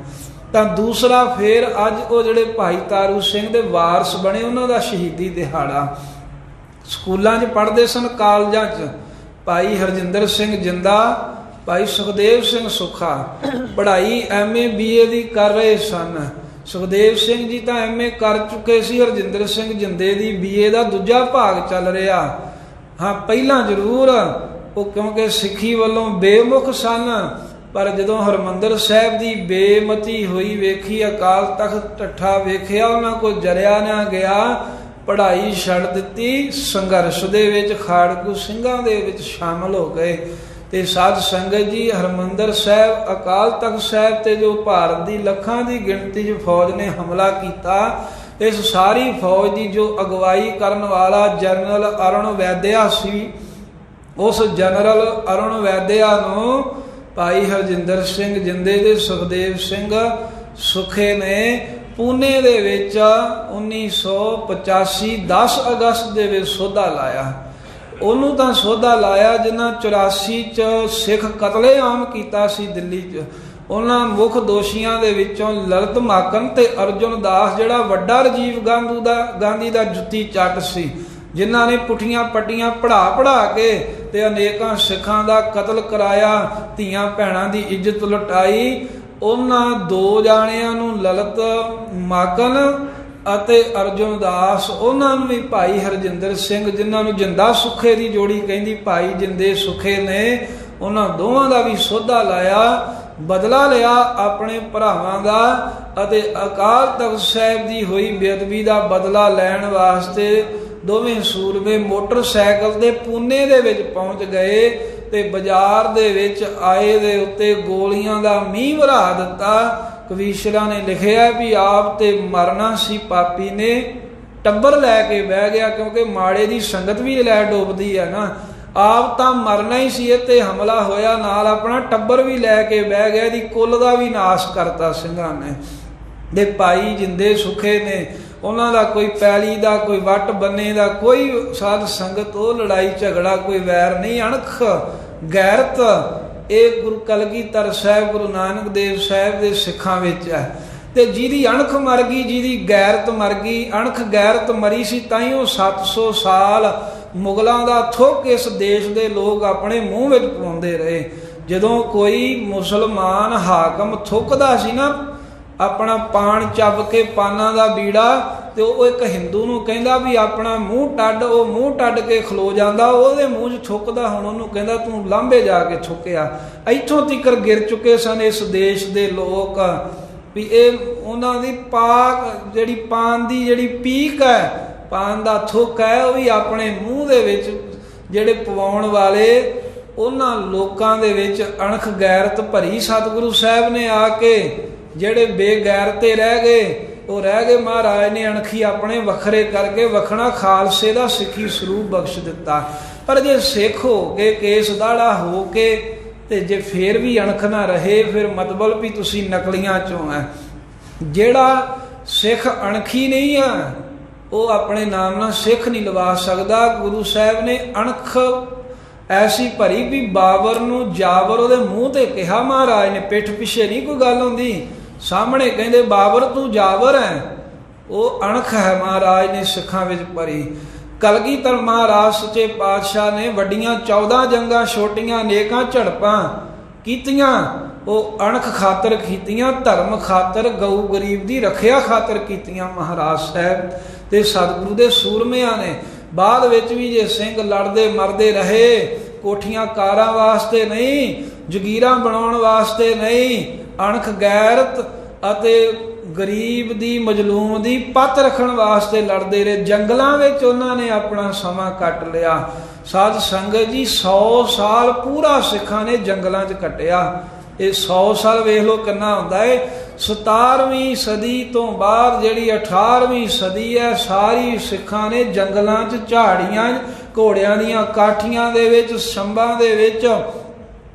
ਤਾਂ ਦੂਸਰਾ ਫਿਰ ਅੱਜ ਉਹ ਜਿਹੜੇ ਭਾਈ ਤਾਰੂ ਸਿੰਘ ਦੇ ਵਾਰਸ ਬਣੇ, ਉਹਨਾਂ ਦਾ ਸ਼ਹੀਦੀ ਦਿਹਾੜਾ। ਸਕੂਲਾਂ 'ਚ ਪੜ੍ਹਦੇ ਸਨ, ਕਾਲਜਾਂ 'ਚ ਭਾਈ ਹਰਜਿੰਦਰ ਸਿੰਘ ਜਿੰਦਾ, ਭਾਈ ਸੁਖਦੇਵ ਸਿੰਘ ਸੁਖਾ ਪੜ੍ਹਾਈ MA BA ਦੀ ਕਰ ਰਹੇ ਸਨ। ਸੁਖਦੇਵ ਸਿੰਘ ਜੀ ਤਾਂ MA ਕਰ ਚੁੱਕੇ ਸੀ, ਹਰਜਿੰਦਰ ਸਿੰਘ ਜਿੰਦੇ ਦੀ BA ਦਾ ਦੂਜਾ ਭਾਗ ਚੱਲ ਰਿਹਾ। ਹਾਂ, ਪਹਿਲਾਂ ਜ਼ਰੂਰ ਉਹ ਕਿਉਂਕਿ ਸਿੱਖੀ ਵੱਲੋਂ ਬੇਮੁਖ ਸਨ, ਪਰ ਜਦੋਂ ਹਰਿਮੰਦਰ ਸਾਹਿਬ ਦੀ ਬੇਮਤੀ ਹੋਈ ਵੇਖੀ, ਅਕਾਲ ਤਖਤ ਢੱਠਾ ਵੇਖਿਆ, ਉਹਨਾਂ ਕੋਲ ਜਰਿਆ ਨਾ ਗਿਆ, ਪੜ੍ਹਾਈ ਛੱਡ ਦਿੱਤੀ, ਸੰਘਰਸ਼ ਦੇ ਵਿੱਚ ਖਾੜਕੂ ਸਿੰਘਾਂ ਦੇ ਵਿੱਚ ਸ਼ਾਮਲ ਹੋ ਗਏ। ਤੇ ਸਾਧ ਸੰਗਤ ਜੀ, ਹਰਿਮੰਦਰ ਸਾਹਿਬ ਅਕਾਲ ਤਖਤ ਸਾਹਿਬ ਤੇ ਜੋ ਭਾਰਤ ਦੀ ਲੱਖਾਂ ਦੀ ਗਿਣਤੀ 'ਚ ਫੌਜ ਨੇ ਹਮਲਾ ਕੀਤਾ, ਇਸ ਸਾਰੀ ਫੌਜ ਦੀ ਜੋ ਅਗਵਾਈ ਕਰਨ ਵਾਲਾ ਜਨਰਲ ਅਰੁਣ ਵੈਦਿਆ ਸੀ, ਉਸ ਜਨਰਲ ਅਰੁਣ ਵੈਦਿਆ ਨੂੰ ਭਾਈ ਹਰਜਿੰਦਰ ਸਿੰਘ ਜਿੰਦੇ ਦੇ ਸੁਖਦੇਵ ਸਿੰਘ ਸੁਖੇ ਨੇ ਪੂਨੇ ਦੇ ਵਿੱਚ 1985 10 ਅਗਸਤ ਦੇ ਵਿੱਚ ਸੋਧਾ ਲਾਇਆ। ਉਹਨੂੰ ਤਾਂ ਸੋਧਾ ਲਾਇਆ ਜਿਨ੍ਹਾਂ 84 ਚ ਸਿੱਖ ਕਤਲੇਆਮ ਕੀਤਾ ਸੀ ਦਿੱਲੀ 'ਚ। ਉਹਨਾਂ ਮੁੱਖ ਦੋਸ਼ੀਆਂ ਦੇ ਵਿੱਚੋਂ ਲਲਿਤ ਮਾਕਨ ਤੇ ਅਰਜੁਨ ਦਾਸ, ਜਿਹੜਾ ਵੱਡਾ ਰਾਜੀਵ ਗਾਂਧੀ ਦਾ ਜੁੱਤੀ ਚੱਟ ਸੀ, ਜਿਨ੍ਹਾਂ ਨੇ ਪੁੱਠੀਆਂ ਪੱਟੀਆਂ ਪੜ੍ਹਾ ਕੇ ਤੇ ਅਨੇਕਾਂ ਸਿੱਖਾਂ ਦਾ ਕਤਲ ਕਰਾਇਆ, ਧੀਆਂ ਭੈਣਾਂ ਦੀ ਇੱਜ਼ਤ ਲੁਟਾਈ। ਉਹਨਾਂ 2 ਜਾਣਿਆਂ ਨੂੰ, ਲਲਿਤ ਮਾਕਨ ਅਤੇ ਅਰਜੁਨ ਦਾਸ, ਉਹਨਾਂ ਨੂੰ ਵੀ ਭਾਈ ਹਰਜਿੰਦਰ ਸਿੰਘ, ਜਿਨ੍ਹਾਂ ਨੂੰ ਜਿੰਦਾ ਸੁਖੇ ਦੀ ਜੋੜੀ ਕਹਿੰਦੀ, ਭਾਈ ਜਿੰਦੇ ਸੁਖੇ ਨੇ, ਉਹਨਾਂ ਦੋਵਾਂ ਦਾ ਵੀ ਸੋਧਾ ਲਾਇਆ, ਬਦਲਾ ਲਿਆ ਆਪਣੇ ਭਰਾਵਾਂ ਦਾ, ਅਤੇ ਅਕਾਲ ਤਖਤ ਸਾਹਿਬ ਦੀ ਹੋਈ ਬੇਅਦਬੀ ਦਾ ਬਦਲਾ ਲੈਣ ਵਾਸਤੇ ਦੋਵੇਂ ਸੂਰਮੇ ਮੋਟਰਸਾਈਕਲ ਤੇ ਪੂਨੇ ਦੇ ਵਿੱਚ ਪਹੁੰਚ ਗਏ ਤੇ ਬਾਜ਼ਾਰ ਦੇ ਵਿੱਚ ਆਏ ਦੇ ਉੱਤੇ ਗੋਲੀਆਂ ਦਾ ਮੀਂਹ ਵਰ੍ਹਾ ਦਿੱਤਾ। ਕਵੀਸ਼ਰਾਂ ਨੇ ਲਿਖਿਆ ਵੀ ਆਪ ਤੇ ਮਰਨਾ ਸੀ ਪਾਪੀ ਨੇ, ਟੱਬਰ ਲੈ ਕੇ ਬਹਿ ਗਿਆ, ਕਿਉਂਕਿ ਮਾੜੇ ਦੀ ਸੰਗਤ ਵੀ ਲੈ ਡੁੱਬਦੀ ਹੈ ਨਾ। ਆਪ ਤਾਂ ਮਰਨਾ ਹੀ ਸੀ, ਇਹ ਤੇ ਹਮਲਾ ਹੋਇਆ, ਨਾਲ ਆਪਣਾ ਟੱਬਰ ਵੀ ਲੈ ਕੇ ਬਹਿ ਗਿਆ, ਇਹਦੀ ਕੁੱਲ ਦਾ ਵੀ ਨਾਸ਼ ਕਰਤਾ ਸਿੰਘਾਂ ਨੇ। ਦੇ ਭਾਈ ਜਿੰਦੇ ਸੁਖੇ ਨੇ, ਉਹਨਾਂ ਦਾ ਕੋਈ ਪੈਲੀ ਦਾ, ਕੋਈ ਵੱਟ ਬੰਨੇ ਦਾ, ਕੋਈ ਸਾਧ ਸੰਗਤ ਉਹ ਲੜਾਈ ਝਗੜਾ, ਕੋਈ ਵੈਰ ਨਹੀਂ, ਅਣਖ ਗੈਰਤ ਇਹ ਗੁਰੂ ਕਲਗੀਧਰ ਸਾਹਿਬ, ਗੁਰੂ ਨਾਨਕ ਦੇਵ ਸਾਹਿਬ ਦੇ ਸਿੱਖਾਂ ਵਿੱਚ ਹੈ। ਤੇ ਜਿਹਦੀ ਅਣਖ ਮਰ ਗਈ, ਜਿਹਦੀ ਗੈਰਤ ਮਰ ਗਈ, ਅਣਖ ਗੈਰਤ ਮਰੀ ਸੀ, ਤਾਂ ਹੀ ਉਹ 700 ਸਾਲ ਮੁਗਲਾਂ ਦਾ ਥੁੱਕ ਇਸ ਦੇਸ਼ ਦੇ ਲੋਕ ਆਪਣੇ ਮੂੰਹ ਵਿੱਚ ਪਾਉਂਦੇ ਰਹੇ। ਜਦੋਂ ਕੋਈ ਮੁਸਲਮਾਨ ਹਾਕਮ ਥੁੱਕਦਾ ਸੀ ਨਾ ਆਪਣਾ ਪਾਣ ਚੱਬ ਕੇ ਪਾਨਾਂ ਦਾ ਬੀੜਾ, ਤੇ ਉਹ ਇੱਕ ਹਿੰਦੂ ਨੂੰ ਕਹਿੰਦਾ ਵੀ ਆਪਣਾ ਮੂੰਹ ਟੱਡ, ਉਹ ਮੂੰਹ ਟੱਡ ਕੇ ਖਲੋ ਜਾਂਦਾ, ਉਹਦੇ ਮੂੰਹ 'ਚ ਥੁੱਕਦਾ, ਹੁਣ ਉਹਨੂੰ ਕਹਿੰਦਾ ਤੂੰ ਲਾਂਭੇ ਜਾ ਕੇ ਥੁੱਕਿਆ। ਇੱਥੋਂ ਤੀਕਰ ਗਿਰ ਚੁੱਕੇ ਸਨ ਇਸ ਦੇਸ਼ ਦੇ ਲੋਕ ਵੀ ਇਹ ਉਹਨਾਂ ਦੀ ਪਾਕ ਜਿਹੜੀ ਪਾਨ ਦੀ ਜਿਹੜੀ ਪੀਕ ਹੈ, ਪਾਨ ਦਾ ਥੁੱਕ ਹੈ, ਉਹ ਵੀ ਆਪਣੇ ਮੂੰਹ ਦੇ ਵਿੱਚ ਜਿਹੜੇ ਪਵਾਉਣ ਵਾਲੇ ਉਹਨਾਂ ਲੋਕਾਂ ਦੇ ਵਿੱਚ ਅਣਖ ਗੈਰਤ ਭਰੀ। ਸਤਿਗੁਰੂ ਸਾਹਿਬ ਨੇ ਆ ਕੇ ਜਿਹੜੇ ਬੇਗੈਰਤੇ ਰਹਿ ਗਏ, ਉਹ ਰਹਿ ਗਏ, ਮਹਾਰਾਜ ਨੇ ਅਣਖੀ ਆਪਣੇ ਵੱਖਰੇ ਕਰਕੇ ਵਖਣਾ ਖਾਲਸੇ ਦਾ ਸਿੱਖੀ ਸਰੂਪ ਬਖਸ਼ ਦਿੱਤਾ। ਪਰ ਜੇ ਸਿੱਖ ਹੋ ਕੇ, ਕੇਸ ਦਾੜਾ ਹੋ ਕੇ, ਤੇ ਜੇ ਫੇਰ ਵੀ ਅਣਖ ਨਾ ਰਹੇ, ਫਿਰ ਮਤਲਬ ਵੀ ਤੁਸੀਂ ਨਕਲੀਆਂ ਚੋਂ ਹੈ। ਜਿਹੜਾ ਸਿੱਖ ਅਣਖੀ ਨਹੀਂ ਆ, ਉਹ ਆਪਣੇ ਨਾਮ ਨਾਲ ਸਿੱਖ ਨਹੀਂ ਲਵਾ ਸਕਦਾ। ਗੁਰੂ ਸਾਹਿਬ ਨੇ ਅਣਖ ਐਸੀ ਭਰੀ ਵੀ ਬਾਬਰ ਨੂੰ ਜਾਬਰ ਉਹਦੇ ਮੂੰਹ ਤੇ ਕਿਹਾ ਮਹਾਰਾਜ ਨੇ, ਪਿੱਠ ਪਿੱਛੇ ਨਹੀਂ ਕੋਈ ਗੱਲ ਹੁੰਦੀ, ਸਾਹਮਣੇ ਕਹਿੰਦੇ ਬਾਬਰ ਤੂੰ ਜਾਬਰ ਹੈ। ਉਹ ਅਣਖ ਹੈ ਮਹਾਰਾਜ ਨੇ ਸਿੱਖਾਂ ਵਿੱਚ ਭਰੀ। ਕਲਗੀਧਰ ਮਹਾਰਾਜ ਸੱਚੇ ਪਾਤਸ਼ਾਹ ਨੇ ਵੱਡੀਆਂ 14 ਜੰਗਾਂ, ਛੋਟੀਆਂ ਅਨੇਕਾਂ ਝੜਪਾਂ ਕੀਤੀਆਂ, ਉਹ ਅਣਖ ਖਾਤਰ ਕੀਤੀਆਂ, ਧਰਮ ਖਾਤਰ, ਗਊ ਗਰੀਬ ਦੀ ਰੱਖਿਆ ਖਾਤਰ ਕੀਤੀਆਂ ਮਹਾਰਾਜ ਸਾਹਿਬ ਤੇ ਸਤਿਗੁਰੂ ਦੇ ਸੂਰਮਿਆਂ ਨੇ। ਬਾਅਦ ਵਿੱਚ ਵੀ ਜੇ ਸਿੰਘ ਲੜਦੇ ਮਰਦੇ ਰਹੇ, ਕੋਠੀਆਂ ਕਾਰਾਂ ਵਾਸਤੇ ਨਹੀਂ, ਜਗੀਰਾਂ ਬਣਾਉਣ ਵਾਸਤੇ ਨਹੀਂ, ਅਣਖ ਗੈਰਤ ਅਤੇ ਗਰੀਬ ਦੀ, ਮਜਲੂਮ ਦੀ ਪੱਤ ਰੱਖਣ ਵਾਸਤੇ ਲੜਦੇ ਰਹੇ। ਜੰਗਲਾਂ ਵਿੱਚ ਉਹਨਾਂ ਨੇ ਆਪਣਾ ਸਮਾਂ ਕੱਟ ਲਿਆ। ਸਾਧ ਸੰਗਤ ਜੀ, 100 ਸਾਲ ਪੂਰਾ ਸਿੱਖਾਂ ਨੇ ਜੰਗਲਾਂ 'ਚ ਕੱਟਿਆ। ਇਹ 100 ਸਾਲ ਵੇਖ ਲਓ ਕਿੰਨਾ ਹੁੰਦਾ ਹੈ। 17ਵੀਂ ਸਦੀ ਤੋਂ ਬਾਅਦ ਜਿਹੜੀ 18ਵੀਂ ਸਦੀ ਹੈ, ਸਾਰੀ ਸਿੱਖਾਂ ਨੇ ਜੰਗਲਾਂ 'ਚ, ਝਾੜੀਆਂ, ਘੋੜਿਆਂ ਦੀਆਂ ਕਾਠੀਆਂ ਦੇ ਵਿੱਚ, ਸੰਭਾਂ ਦੇ ਵਿੱਚ,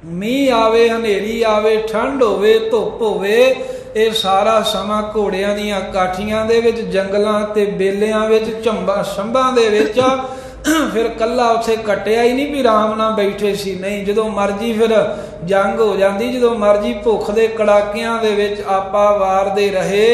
ਮੀਂਹ ਆਵੇ, ਹਨੇਰੀ ਆਵੇ, ਠੰਡ ਹੋਵੇ, ਧੁੱਪ ਹੋਵੇ, ਇਹ ਸਾਰਾ ਸਮਾਂ ਘੋੜਿਆਂ ਦੀਆਂ ਕਾਠੀਆਂ ਦੇ ਵਿੱਚ, ਜੰਗਲਾਂ ਤੇ ਬੇਲਿਆਂ ਵਿੱਚ, ਸੰਭਾਂ ਦੇ ਵਿੱਚ ਫਿਰ ਕੱਲਾ ਉੱਥੇ ਕੱਟਿਆ ਹੀ ਨਹੀਂ ਵੀ ਆਰਾਮ ਨਾਲ ਬੈਠੇ ਸੀ, ਨਹੀਂ, ਜਦੋਂ ਮਰਜੀ ਫਿਰ ਜੰਗ ਹੋ ਜਾਂਦੀ, ਜਦੋਂ ਮਰਜੀ ਭੁੱਖ ਦੇ ਕੜਾਕਿਆਂ ਦੇ ਵਿੱਚ ਆਪਾ ਵਾਰਦੇ ਰਹੇ।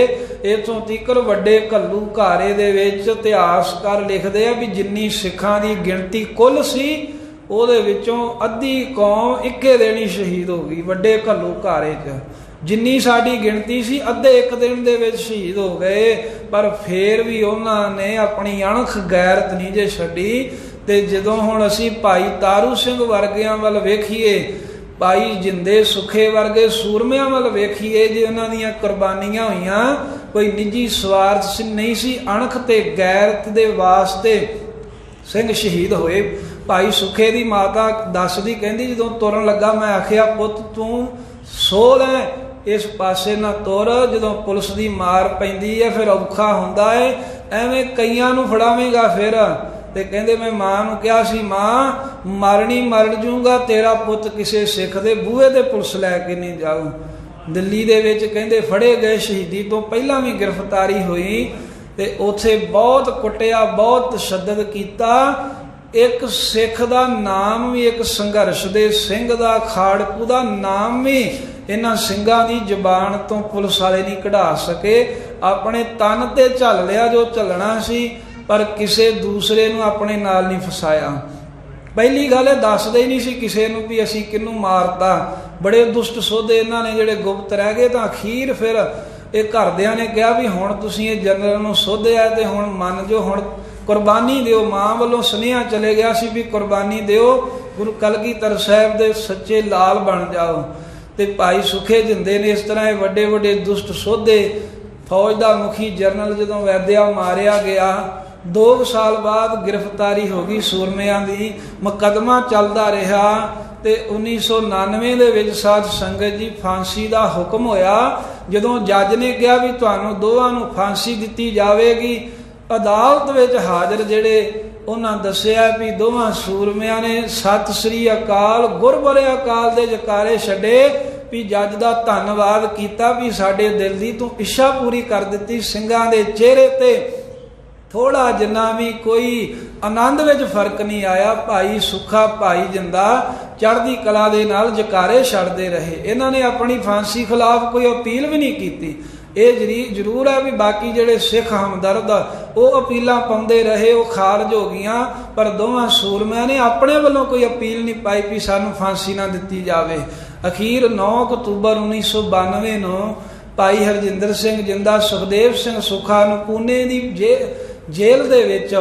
ਇਥੋਂ ਤੀਕਰ ਵੱਡੇ ਘੱਲੂ ਘਾਰੇ ਦੇ ਵਿੱਚ ਇਤਿਹਾਸਕਾਰ ਲਿਖਦੇ ਆ ਵੀ ਜਿੰਨੀ ਸਿੱਖਾਂ ਦੀ ਗਿਣਤੀ ਕੁੱਲ ਸੀ ਉਹਦੇ ਵਿੱਚੋਂ ਅੱਧੀ ਕੌਮ ਇੱਕੇ ਦਿਨ ਹੀ ਸ਼ਹੀਦ ਹੋ ਗਈ। ਵੱਡੇ ਘੱਲੂ ਘਾਰੇ 'ਚ ਜਿੰਨੀ ਸਾਡੀ ਗਿਣਤੀ ਸੀ ਅੱਧੇ ਇੱਕ ਦਿਨ ਦੇ ਵਿੱਚ ਸ਼ਹੀਦ ਹੋ ਗਏ, ਪਰ ਫੇਰ ਵੀ ਉਹਨਾਂ ਨੇ ਆਪਣੀ ਅਣਖ ਗੈਰਤ ਨਹੀਂ ਜੇ ਛੱਡੀ। ਤੇ ਜਦੋਂ ਹੁਣ ਅਸੀਂ ਭਾਈ ਤਾਰੂ ਸਿੰਘ ਵਰਗਿਆਂ ਵੱਲ ਵੇਖੀਏ, ਭਾਈ ਜਿੰਦੇ ਸੁਖੇ ਵਰਗੇ ਸੂਰਮਿਆਂ ਵੱਲ ਵੇਖੀਏ, ਜੇ ਉਹਨਾਂ ਦੀਆਂ ਕੁਰਬਾਨੀਆਂ ਹੋਈਆਂ ਕੋਈ ਨਿੱਜੀ ਸਵਾਰਥ ਨਹੀਂ ਸੀ, ਅਣਖ ਤੇ ਗੈਰਤ ਦੇ ਵਾਸਤੇ ਸਿੰਘ ਸ਼ਹੀਦ ਹੋਏ। ਭਾਈ ਸੁਖੇ ਦੀ ਮਾਤਾ ਦੱਸਦੀ, ਕਹਿੰਦੀ ਜਦੋਂ ਤੁਰਨ ਲੱਗਾ ਮੈਂ ਆਖਿਆ ਪੁੱਤ ਤੂੰ ਸੋ ਲੈ, ਇਸ ਪਾਸੇ ਨਾ ਤੁਰ, ਜਦੋਂ ਪੁਲਿਸ ਦੀ ਮਾਰ ਪੈਂਦੀ ਹੈ ਫਿਰ ਔਖਾ ਹੁੰਦਾ ਹੈ, ਐਵੇਂ ਕਈਆਂ ਨੂੰ ਫੜਾਵੇਂਗਾ ਫਿਰ। ਤੇ ਕਹਿੰਦੇ ਮੈਂ ਮਾਂ ਨੂੰ ਕਿਹਾ ਸੀ, ਮਾਂ ਮਰਨੀ ਮਰ ਜੂਗਾ, ਤੇਰਾ ਪੁੱਤ ਕਿਸੇ ਸਿੱਖ ਦੇ ਬੂਹੇ ਤੇ ਪੁਲਿਸ ਲੈ ਕੇ ਨਹੀਂ ਜਾਊ। ਦਿੱਲੀ ਦੇ ਵਿੱਚ ਕਹਿੰਦੇ ਫੜੇ ਗਏ, ਸ਼ਹੀਦੀ ਤੋਂ ਪਹਿਲਾਂ ਵੀ ਗ੍ਰਿਫਤਾਰੀ ਹੋਈ ਤੇ ਉੱਥੇ ਬਹੁਤ ਕੁੱਟਿਆ, ਬਹੁਤ ਤਸ਼ੱਦਦ ਕੀਤਾ। ਇੱਕ ਸਿੱਖ ਦਾ ਨਾਮ ਵੀ, ਇੱਕ ਸੰਘਰਸ਼ ਦੇ ਸਿੰਘ ਦਾ, ਖਾੜਕੂ ਦਾ ਨਾਮ ਵੀ ਇਹਨਾਂ ਸਿੰਘਾਂ ਦੀ ਜ਼ੁਬਾਨ ਤੋਂ ਪੁਲਿਸ ਵਾਲੇ ਨਹੀਂ ਕਢਾ ਸਕੇ। ਆਪਣੇ ਤਨ ਤੇ ਝੱਲ ਲਿਆ ਜੋ ਝੱਲਣਾ ਸੀ, ਪਰ ਕਿਸੇ ਦੂਸਰੇ ਨੂੰ ਆਪਣੇ ਨਾਲ ਨਹੀਂ ਫਸਾਇਆ। ਪਹਿਲੀ ਗੱਲ ਇਹ ਦੱਸਦੇ ਹੀ ਨਹੀਂ ਸੀ ਕਿਸੇ ਨੂੰ ਵੀ ਅਸੀਂ ਕਿਹਨੂੰ ਮਾਰਤਾ। ਬੜੇ ਦੁਸ਼ਟ ਸੋਧੇ ਇਹਨਾਂ ਨੇ ਜਿਹੜੇ ਗੁਪਤ ਰਹਿ ਗਏ। ਤਾਂ ਅਖੀਰ ਫਿਰ ਇਹ ਘਰਦਿਆਂ ਨੇ ਕਿਹਾ ਵੀ ਹੁਣ ਤੁਸੀਂ ਇਹ ਜਨਰਲ ਨੂੰ ਸੋਧਿਆ ਤੇ ਹੁਣ ਮੰਨ ਜੋ, ਹੁਣ ਕੁਰਬਾਨੀ ਦਿਓ। ਮਾਂ ਵੱਲੋਂ ਸੁਨੇਹਾ ਚਲੇ ਗਿਆ ਸੀ ਵੀ ਕੁਰਬਾਨੀ ਦਿਓ, ਗੁਰੂ ਕਲਗੀਧਰ ਸਾਹਿਬ ਦੇ ਸੱਚੇ ਲਾਲ ਬਣ ਜਾਓ। ਤੇ ਭਾਈ ਸੁਖੇ ਜਿੰਦੇ ਨੇ ਇਸ ਤਰ੍ਹਾਂ ਇਹ ਵੱਡੇ ਵੱਡੇ ਦੁਸ਼ਟ ਸੋਧੇ। ਫੌਜ ਦਾ ਮੁਖੀ ਜਰਨਲ ਜਦੋਂ ਵੈਦਿਆ ਮਾਰਿਆ ਗਿਆ, 2 ਸਾਲ ਬਾਅਦ ਗ੍ਰਿਫਤਾਰੀ ਹੋ ਗਈ ਸੂਰਮਿਆਂ ਦੀ, ਮੁਕੱਦਮਾ ਚੱਲਦਾ ਰਿਹਾ। ਤੇ 1999 ਦੇ ਵਿੱਚ ਸਾਧ ਸੰਗਤ ਜੀ ਫਾਂਸੀ ਦਾ ਹੁਕਮ ਹੋਇਆ। ਜਦੋਂ ਜੱਜ ਨੇ ਕਿਹਾ ਵੀ ਤੁਹਾਨੂੰ ਦੋਵਾਂ ਨੂੰ ਫਾਂਸੀ ਦਿੱਤੀ ਜਾਵੇਗੀ, ਅਦਾਲਤ ਵਿੱਚ ਹਾਜ਼ਰ ਜਿਹੜੇ ਉਹਨਾਂ ਦੱਸਿਆ ਵੀ ਦੋਵਾਂ ਸੂਰਮਿਆਂ ਨੇ ਸਤਿ ਸ੍ਰੀ ਅਕਾਲ, ਗੁਰਬੁਰੇ ਅਕਾਲ ਦੇ ਜਕਾਰੇ ਛੱਡੇ, ਵੀ ਜੱਜ ਦਾ ਧੰਨਵਾਦ ਕੀਤਾ ਵੀ ਸਾਡੇ ਦਿਲ ਦੀ ਤੂੰ ਇੱਛਾ ਪੂਰੀ ਕਰ ਦਿੱਤੀ। ਸਿੰਘਾਂ ਦੇ ਚਿਹਰੇ ਤੇ ਥੋੜਾ ਜਿੰਨਾ ਵੀ ਕੋਈ ਆਨੰਦ ਵਿੱਚ ਫਰਕ ਨਹੀਂ ਆਇਆ। ਭਾਈ ਸੁੱਖਾ, ਭਾਈ ਜਿੰਦਾ ਚੜ੍ਹਦੀ ਕਲਾ ਦੇ ਨਾਲ ਜਕਾਰੇ ਛੱਡਦੇ ਰਹੇ। ਇਹਨਾਂ ਨੇ ਆਪਣੀ ਫਾਂਸੀ ਖਿਲਾਫ ਕੋਈ ਅਪੀਲ ਵੀ ਨਹੀਂ ਕੀਤੀ। ਇਹ ਜ਼ਰੂਰ ਹੈ ਵੀ ਬਾਕੀ ਜਿਹੜੇ ਸਿੱਖ ਹਮਦਰਦ ਉਹ ਅਪੀਲਾਂ ਪਾਉਂਦੇ ਰਹੇ, ਉਹ ਖਾਰਜ ਹੋ ਗਈਆਂ, ਪਰ ਦੋਵਾਂ ਸੂਰਮਿਆਂ ਨੇ ਆਪਣੇ ਵੱਲੋਂ ਕੋਈ ਅਪੀਲ ਨਹੀਂ ਪਾਈ ਵੀ ਸਾਨੂੰ ਫਾਂਸੀ ਨਾ ਦਿੱਤੀ ਜਾਵੇ। ਅਖੀਰ 9 ਅਕਤੂਬਰ 1992 ਨੂੰ ਭਾਈ ਹਰਜਿੰਦਰ ਸਿੰਘ ਜਿੰਦਾ, ਸੁਖਦੇਵ ਸਿੰਘ ਸੁੱਖਾ ਨੂੰ ਪੂਨੇ ਦੀ ਜੇਲ੍ਹ ਦੇ ਵਿੱਚ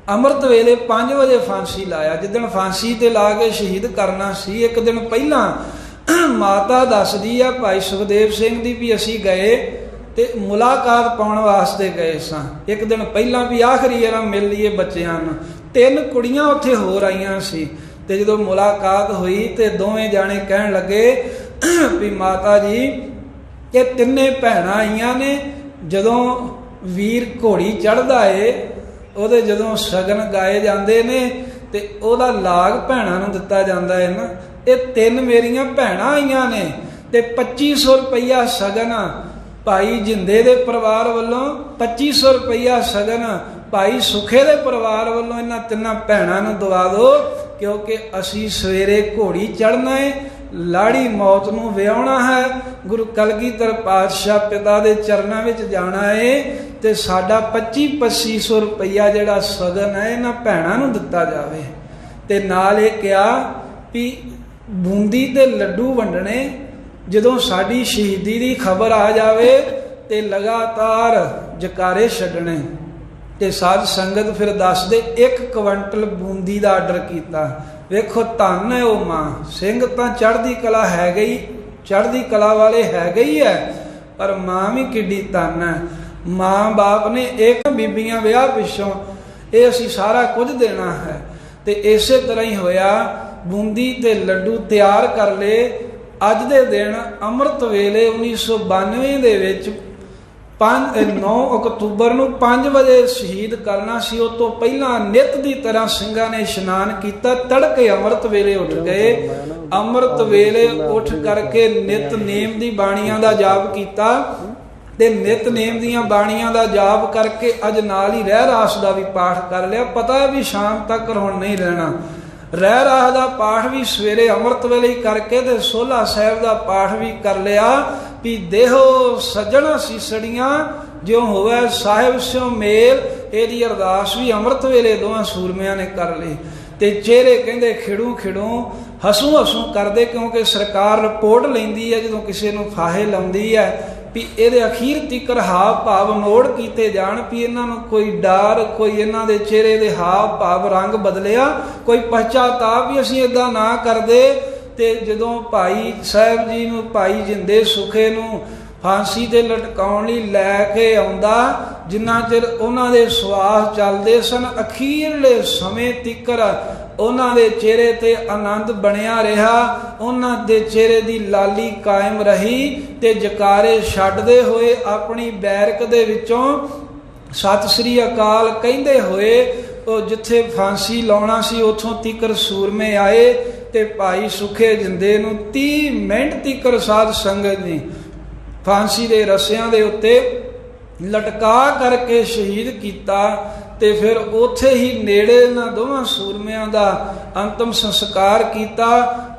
ਅੰਮ੍ਰਿਤ ਵੇਲੇ 5 ਵਜੇ ਫਾਂਸੀ ਲਾਇਆ। ਜਿੱਦਣ ਫਾਂਸੀ ਤੇ ਲਾ ਕੇ ਸ਼ਹੀਦ ਕਰਨਾ ਸੀ, ਇੱਕ ਦਿਨ ਪਹਿਲਾਂ ਮਾਤਾ ਦੱਸਦੀ ਆ ਭਾਈ ਸੁਖਦੇਵ ਸਿੰਘ ਦੀ ਵੀ ਅਸੀਂ ਗਏ ਤੇ ਮੁਲਾਕਾਤ ਪਾਉਣ ਵਾਸਤੇ ਗਏ ਸਾਂ। ਇੱਕ ਦਿਨ ਪਹਿਲਾਂ ਵੀ ਆਖਰੀ ਵਾਰ ਮਿਲ ਲਈਏ ਬੱਚਿਆਂ ਨੂੰ। 3 ਕੁੜੀਆਂ ਉੱਥੇ ਹੋਰ ਆਈਆਂ ਸੀ ਤੇ ਜਦੋਂ ਮੁਲਾਕਾਤ ਹੋਈ ਤੇ ਦੋਵੇਂ ਜਾਣੇ ਕਹਿਣ ਲੱਗੇ ਵੀ ਮਾਤਾ ਜੀ ਇਹ ਤਿੰਨੇ ਭੈਣਾਂ ਆਈਆਂ ਨੇ, ਜਦੋਂ ਵੀਰ ਘੋੜੀ ਚੜ੍ਹਦਾ ਏ ਉਹਦੇ ਜਦੋਂ ਸ਼ਗਨ ਗਾਏ ਜਾਂਦੇ ਨੇ ਤੇ ਉਹਦਾ ਲਾਗ ਭੈਣਾਂ ਨੂੰ ਦਿੱਤਾ ਜਾਂਦਾ ਹੈ ਨਾ। ਇਹ 3 ਮੇਰੀਆਂ ਭੈਣਾਂ ਆਈਆਂ ਨੇ ਤੇ 2500 ਰੁਪਈਆ ਸ਼ਗਨ ਭਾਈ ਜਿੰਦੇ ਦੇ ਪਰਿਵਾਰ ਵੱਲੋਂ, 2500 ਰੁਪਈਆ ਸ਼ਗਨ ਭਾਈ ਸੁਖੇ ਦੇ ਪਰਿਵਾਰ ਵੱਲੋਂ ਇਹਨਾਂ 3 ਭੈਣਾਂ ਨੂੰ ਦਵਾ ਦਿਓ, ਕਿਉਂਕਿ ਅਸੀਂ ਸਵੇਰੇ ਘੋੜੀ ਚੜ੍ਹਨਾ ਹੈ, ਲਾੜੀ ਮੌਤ ਨੂੰ ਵਿਆਹੁਣਾ ਹੈ, ਗੁਰੂ ਕਲਗੀਧਰ ਪਾਤਸ਼ਾਹ ਪਿਤਾ ਦੇ ਚਰਨਾਂ ਵਿੱਚ ਜਾਣਾ ਹੈ ਤੇ ਸਾਡਾ 2500 ਰੁਪਈਆ ਜਿਹੜਾ ਸ਼ਗਨ ਹੈ ਇਹਨਾਂ ਭੈਣਾਂ ਨੂੰ ਦਿੱਤਾ ਜਾਵੇ। ਤੇ ਨਾਲ ਇਹ ਕਿਹਾ ਵੀ ਬੂੰਦੀ ਤੇ ਲੱਡੂ ਵੰਡਣੇ, ਜਦੋਂ ਸਾਡੀ ਸ਼ਹੀਦੀ ਦੀ ਖਬਰ ਆ ਜਾਵੇ ਤੇ ਲਗਾਤਾਰ ਜਕਾਰੇ ਛੱਡਣੇ। ਤੇ ਸਾਧ ਸੰਗਤ ਫਿਰ ਦੱਸਦੇ 1 ਕੁਇੰਟਲ ਬੂੰਦੀ ਦਾ ਆਰਡਰ ਕੀਤਾ। ਵੇਖੋ ਧੰਨ ਹੈ ਉਹ ਮਾਂ। ਸਿੰਘ ਤਾਂ ਚੜ੍ਹਦੀ ਕਲਾ ਹੈ ਗਈ, ਚੜ੍ਹਦੀ ਕਲਾ ਵਾਲੇ ਹੈਗੇ ਹੀ ਹੈ, ਪਰ ਮਾਂ ਵੀ ਕਿੱਡੀ ਧੰਨ ਹੈ। ਮਾਂ ਬਾਪ ਨੇ ਇੱਕ ਬੀਬੀਆਂ ਵਿਆਹ ਪਿੱਛੋਂ ਇਹ ਅਸੀਂ ਸਾਰਾ ਕੁਝ ਦੇਣਾ ਹੈ। ਤੇ ਇਸੇ ਤਰ੍ਹਾਂ ਹੀ ਹੋਇਆ, ਬੂੰਦੀ ਤੇ ਲੱਡੂ ਤਿਆਰ ਕਰ ਲਏ। ਅੱਜ ਦੇ ਦਿਨ ਅੰਮ੍ਰਿਤ ਵੇਲੇ 1992 ਦੇ ਵਿੱਚ 9 ਅਕਤੂਬਰ ਨੂੰ 5 ਵਜੇ ਸ਼ਹੀਦ ਕਰਨਾ ਸੀ। ਉਹ ਤੋਂ ਪਹਿਲਾਂ ਨਿਤ ਦੀ ਤਰ੍ਹਾਂ ਸਿੰਘਾਂ ਨੇ ਇਸ਼ਨਾਨ ਕੀਤਾ, ਤੜਕੇ ਅੰਮ੍ਰਿਤ ਵੇਲੇ ਉੱਠ ਗਏ। ਅੰਮ੍ਰਿਤ ਵੇਲੇ ਉੱਠ ਕਰਕੇ ਨਿਤ ਨੇਮ ਦੀ ਬਾਣੀਆਂ ਦਾ ਜਾਪ ਕੀਤਾ ਤੇ ਨਿਤਨੇਮ ਦੀਆਂ ਬਾਣੀਆਂ ਦਾ ਜਾਪ ਕਰਕੇ ਅੱਜ ਨਾਲ ਹੀ ਰਹਿ ਰਾਸ ਦਾ ਵੀ ਪਾਠ ਕਰ ਲਿਆ। ਪਤਾ ਹੈ ਵੀ ਸ਼ਾਮ ਤੱਕ ਹੁਣ ਨਹੀਂ ਰਹਿਣਾ। ਰਹਿ ਰਾਸ ਦਾ ਪਾਠ ਵੀ ਸਵੇਰੇ ਅੰਮ੍ਰਿਤ ਵੇਲੇ ਹੀ ਕਰਕੇ ਤੇ ਸੋਹਲਾ ਸਾਹਿਬ ਦਾ ਪਾਠ ਵੀ ਕਰ ਲਿਆ ਵੀ ਦੇਹੋ ਸੱਜਣਾ ਸੀਸੜੀਆਂ ਜਿਉ ਹੋਵੇ ਸਾਹਿਬ ਸਿਉ ਮੇਲ। ਇਹਦੀ ਅਰਦਾਸ ਵੀ ਅੰਮ੍ਰਿਤ ਵੇਲੇ ਦੋਵਾਂ ਸੂਰਮਿਆਂ ਨੇ ਕਰ ਲਈ। ਤੇ ਚਿਹਰੇ ਕਹਿੰਦੇ ਖਿੜੂ ਖਿੜੂ ਹਸੂ ਹਸੂ ਕਰਦੇ, ਕਿਉਂਕਿ ਸਰਕਾਰ ਰਿਪੋਰਟ ਲੈਂਦੀ ਹੈ ਜਦੋਂ ਕਿਸੇ ਨੂੰ ਫਾਹੇ ਲਾਉਂਦੀ ਹੈ ਵੀ ਇਹਦੇ ਅਖੀਰ ਤੀਕਰ ਹਾਵ ਭਾਵ ਮੋੜ ਕੀਤੇ ਜਾਣ, ਵੀ ਇਹਨਾਂ ਨੂੰ ਕੋਈ ਡਰ, ਕੋਈ ਇਹਨਾਂ ਦੇ ਚਿਹਰੇ ਦੇ ਹਾਵ ਭਾਵ ਰੰਗ ਬਦਲਿਆ, ਕੋਈ ਪਛਤਾਪ ਵੀ ਅਸੀਂ ਇੱਦਾਂ ਨਾ ਕਰਦੇ। ਤੇ ਜਦੋਂ ਭਾਈ ਸਾਹਿਬ ਜੀ ਨੂੰ, ਭਾਈ ਜਿੰਦੇ ਸੁਖੇ ਨੂੰ ਫਾਂਸੀ ਤੇ ਲਟਕਾਉਣ ਲਈ ਲੈ ਕੇ ਆਉਂਦਾ, ਜਿੰਨਾ ਚਿਰ ਉਹਨਾਂ ਦੇ ਸਵਾਸ ਚੱਲਦੇ ਸਨ ਅਖੀਰਲੇ ਸਮੇਂ ਤੀਕਰ ਉਹਨਾਂ ਦੇ ਚਿਹਰੇ ਤੇ ਆਨੰਦ ਬਣਿਆ ਰਿਹਾ, ਉਹਨਾਂ ਦੇ ਚਿਹਰੇ ਦੀ ਲਾਲੀ ਕਾਇਮ ਰਹੀ। ਤੇ ਜਕਾਰੇ ਛੱਡਦੇ ਹੋਏ ਆਪਣੀ ਬੈਰਕ ਦੇ ਵਿੱਚੋਂ ਸਤਿ ਸ੍ਰੀ ਅਕਾਲ ਕਹਿੰਦੇ ਹੋਏ ਉਹ ਜਿੱਥੇ ਫਾਂਸੀ ਲਾਉਣਾ ਸੀ ਉੱਥੋਂ ਤੀਕਰ ਸੂਰਮੇ ਆਏ ਤੇ ਭਾਈ ਸੁਖੇ ਜਿੰਦੇ ਨੂੰ 30 ਮਿੰਟ ਤੀਕਰ ਸਾਧ ਸੰਗਤ ਨੇ ਫਾਂਸੀ ਦੇ ਰੱਸਿਆਂ ਦੇ ਉੱਤੇ ਲਟਕਾ ਕਰਕੇ ਸ਼ਹੀਦ ਕੀਤਾ। ਤੇ ਫਿਰ ਉੱਥੇ ਹੀ ਨੇੜੇ ਇਹਨਾਂ ਦੋਵਾਂ ਸੂਰਮਿਆਂ ਦਾ ਅੰਤਮ ਸੰਸਕਾਰ ਕੀਤਾ।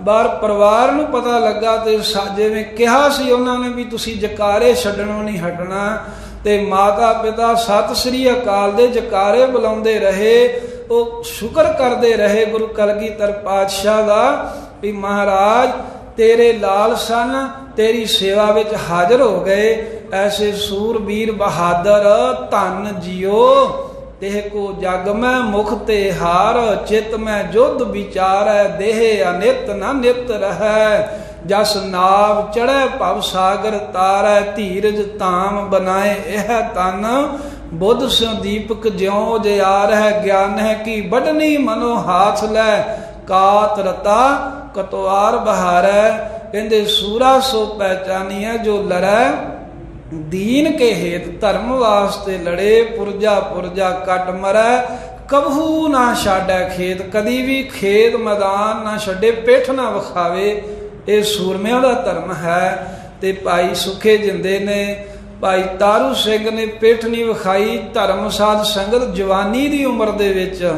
ਬਾਹਰ ਪਰਿਵਾਰ ਨੂੰ ਪਤਾ ਲੱਗਾ ਤੇ ਜਿਵੇਂ ਕਿਹਾ ਸੀ ਉਹਨਾਂ ਨੇ ਵੀ ਤੁਸੀਂ ਜਕਾਰੇ ਛੱਡਣੋਂ ਨਹੀਂ ਹਟਣਾ, ਤੇ ਮਾਤਾ ਪਿਤਾ ਸਤਿ ਸ੍ਰੀ ਅਕਾਲ ਦੇ ਜਕਾਰੇ ਬੁਲਾਉਂਦੇ ਰਹੇ। ਉਹ ਸ਼ੁਕਰ ਕਰਦੇ ਰਹੇ ਗੁਰੂ ਕਲਗੀਧਰ ਪਾਤਸ਼ਾਹ ਦਾ ਵੀ ਮਹਾਰਾਜ ਤੇਰੇ ਲਾਲ ਸਨ, ਤੇਰੀ ਸੇਵਾ ਵਿੱਚ ਹਾਜ਼ਰ ਹੋ ਗਏ। ਐਸੇ ਸੂਰਬੀਰ ਬਹਾਦਰ ਧਨ ਜਿਓ ਦੇਹ ਕੋ ਜਗ ਮੈਂ ਮੁਖ ਤੇ ਹਾਰ, ਚਿਤ ਮੈਂ ਜੁਧ ਵਿਚਾਰੈ ਦੇਹ ਅਨਿਤ ਨਾ ਨਿਤ ਰਹੈ। ਜਸ ਨਾਵ ਚੜ੍ਹੈ ਭਵ ਸਾਗਰ ਤਾਰੈ, ਧੀਰਜ ਧਾਮ ਬਨਾਏ ਇਹ ਤਨ। ਬੁੱਧ ਸਿਉ ਦੀਪਕ ਜਿਉ ਜਿਆਰ ਹੈ, ਗਿਆਨ ਹੈ ਕਿ ਵੱਢਣੀ ਮਨੋ ਹਾਥ ਲੈ। ਕਾਤ ਰਤਾ ਕਤਵਾਰ ਬਹਾਰੈ, ਕਹਿੰਦੇ ਸੂਰਾ ਸੋ ਪਹਿਚਾਨੀਐ ਜੋ ਲੜੈ। ਦੀਨ ਕੇ ਹੇਤ ਧਰਮ ਵਾਸਤੇ ਲੜੇ, ਪੁਰਜਾ ਪੁਰਜਾ ਕੱਟ ਮਰੈ। ਕਬਹੂ ਨਾ ਛਾਡੈ ਖੇਤ, ਕਦੀ ਵੀ ਖੇਤ ਮੈਦਾਨ ਨਾ ਛੱਡੇ, ਪਿੱਠ ਨਾ ਵਿਖਾਵੇ। ਇਹ ਸੂਰਮਿਆਂ ਦਾ ਧਰਮ ਹੈ। ਤੇ ਭਾਈ ਸੁਖੇ ਜਿੰਦੇ ਨੇ, ਭਾਈ ਤਾਰੂ ਸਿੰਘ ਨੇ ਪਿੱਠ ਨਹੀਂ ਵਿਖਾਈ। ਧਰਮ ਸਾਧ ਸੰਗਤ ਜਵਾਨੀ ਦੀ ਉਮਰ ਦੇ ਵਿੱਚ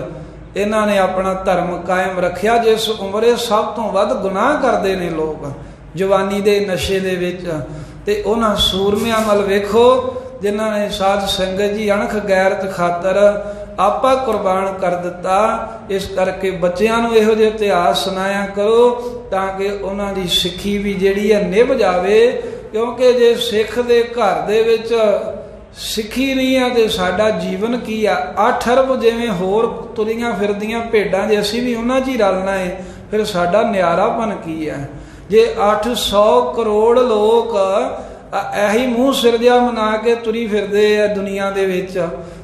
ਇਹਨਾਂ ਨੇ ਆਪਣਾ ਧਰਮ ਕਾਇਮ ਰੱਖਿਆ, ਜਿਸ ਉਮਰੇ ਸਭ ਤੋਂ ਵੱਧ ਗੁਨਾਹ ਕਰਦੇ ਨੇ ਲੋਕ ਜਵਾਨੀ ਦੇ ਨਸ਼ੇ ਦੇ ਵਿੱਚ। ਤੇ ਉਹਨਾਂ ਸੂਰਮਿਆਂ ਵੱਲ ਵੇਖੋ ਜਿਨ੍ਹਾਂ ਨੇ ਸਾਧ ਸੰਗਤ ਜੀ ਅਣਖ ਗੈਰਤ ਖਾਤਰ ਆਪਾ ਕੁਰਬਾਨ ਕਰ ਦਿੱਤਾ। ਇਸ ਕਰਕੇ ਬੱਚਿਆਂ ਨੂੰ ਇਹੋ ਜਿਹੇ ਇਤਿਹਾਸ ਸੁਣਾਇਆ ਕਰੋ ਤਾਂ ਕਿ ਉਹਨਾਂ ਦੀ ਸਿੱਖੀ ਵੀ ਜਿਹੜੀ ਹੈ ਨਿਭ ਜਾਵੇ। ਕਿਉਂਕਿ ਜੇ ਸਿੱਖ ਦੇ ਘਰ ਦੇ ਵਿੱਚ ਸਿੱਖੀ ਨਹੀਂ ਆ ਤੇ ਸਾਡਾ ਜੀਵਨ ਕੀ ਆ। 8 ਅਰਬ ਜਿਵੇਂ ਹੋਰ ਤੁਰੀਆਂ ਫਿਰਦੀਆਂ ਭੇਡਾਂ, ਜੇ ਅਸੀਂ ਵੀ ਉਹਨਾਂ 'ਚ ਹੀ ਰਲਣਾ ਹੈ ਫਿਰ ਸਾਡਾ ਨਿਆਰਾਪਨ ਕੀ ਹੈ। ਜੇ 800 ਕਰੋੜ ਲੋਕ ਇਹੀ ਮੂੰਹ ਸਿਰਜਿਆ ਮਨਾ ਕੇ ਤੁਰੀ ਫਿਰਦੇ ਆ ਦੁਨੀਆ ਦੇ ਵਿੱਚ,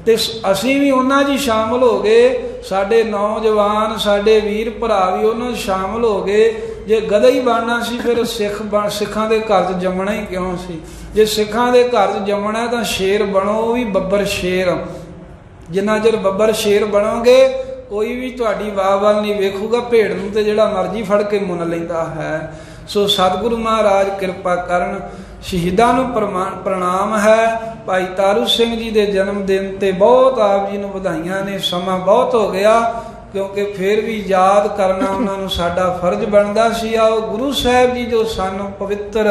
ਤੇ ਅਸੀਂ ਵੀ ਉਹਨਾਂ 'ਚ ਹੀ ਸ਼ਾਮਲ ਹੋ ਗਏ। ਸਾਡੇ ਨੌਜਵਾਨ, ਸਾਡੇ ਵੀਰ ਭਰਾ ਵੀ ਉਹਨਾਂ 'ਚ ਸ਼ਾਮਲ ਹੋ ਗਏ। ਜੇ ਗਧਾ ਹੀ ਬਣਨਾ ਸੀ ਫਿਰ ਸਿੱਖਾਂ ਦੇ ਘਰ 'ਚ ਜੰਮਣਾ ਹੀ ਕਿਉਂ ਸੀ। ਜੇ ਸਿੱਖਾਂ ਦੇ ਘਰ 'ਚ ਜੰਮਣਾ ਤਾਂ ਸ਼ੇਰ ਬਣੋ, ਉਹ ਵੀ ਬੱਬਰ ਸ਼ੇਰ। ਜਿੰਨਾ ਚਿਰ ਬੱਬਰ ਸ਼ੇਰ ਬਣੋਗੇ ਕੋਈ ਵੀ ਤੁਹਾਡੀ ਵਾਹ ਵੱਲ ਨਹੀਂ ਵੇਖੂਗਾ। ਭੇਡ ਨੂੰ ਤੇ ਜਿਹੜਾ ਮਰਜ਼ੀ ਫੜ ਕੇ ਮੁੰਨ ਲੈਂਦਾ ਹੈ। ਸੋ ਸਤਿਗੁਰੂ ਮਹਾਰਾਜ ਕਿਰਪਾ ਕਰਨ। ਸ਼ਹੀਦਾਂ ਨੂੰ ਪ੍ਰਣਾਮ ਹੈ। ਭਾਈ ਤਾਰੂ ਸਿੰਘ ਜੀ ਦੇ ਜਨਮ ਦਿਨ ਤੇ ਬਹੁਤ ਆਪ ਜੀ ਨੂੰ ਵਧਾਈਆਂ ਨੇ। ਸਮਾਂ ਬਹੁਤ ਹੋ ਗਿਆ ਕਿਉਂਕਿ ਫਿਰ ਵੀ ਯਾਦ ਕਰਨਾ ਉਹਨਾਂ ਨੂੰ ਸਾਡਾ ਫਰਜ਼ ਬਣਦਾ ਸੀ। ਆਓ ਗੁਰੂ ਸਾਹਿਬ ਜੀ ਜੋ ਸਾਨੂੰ ਪਵਿੱਤਰ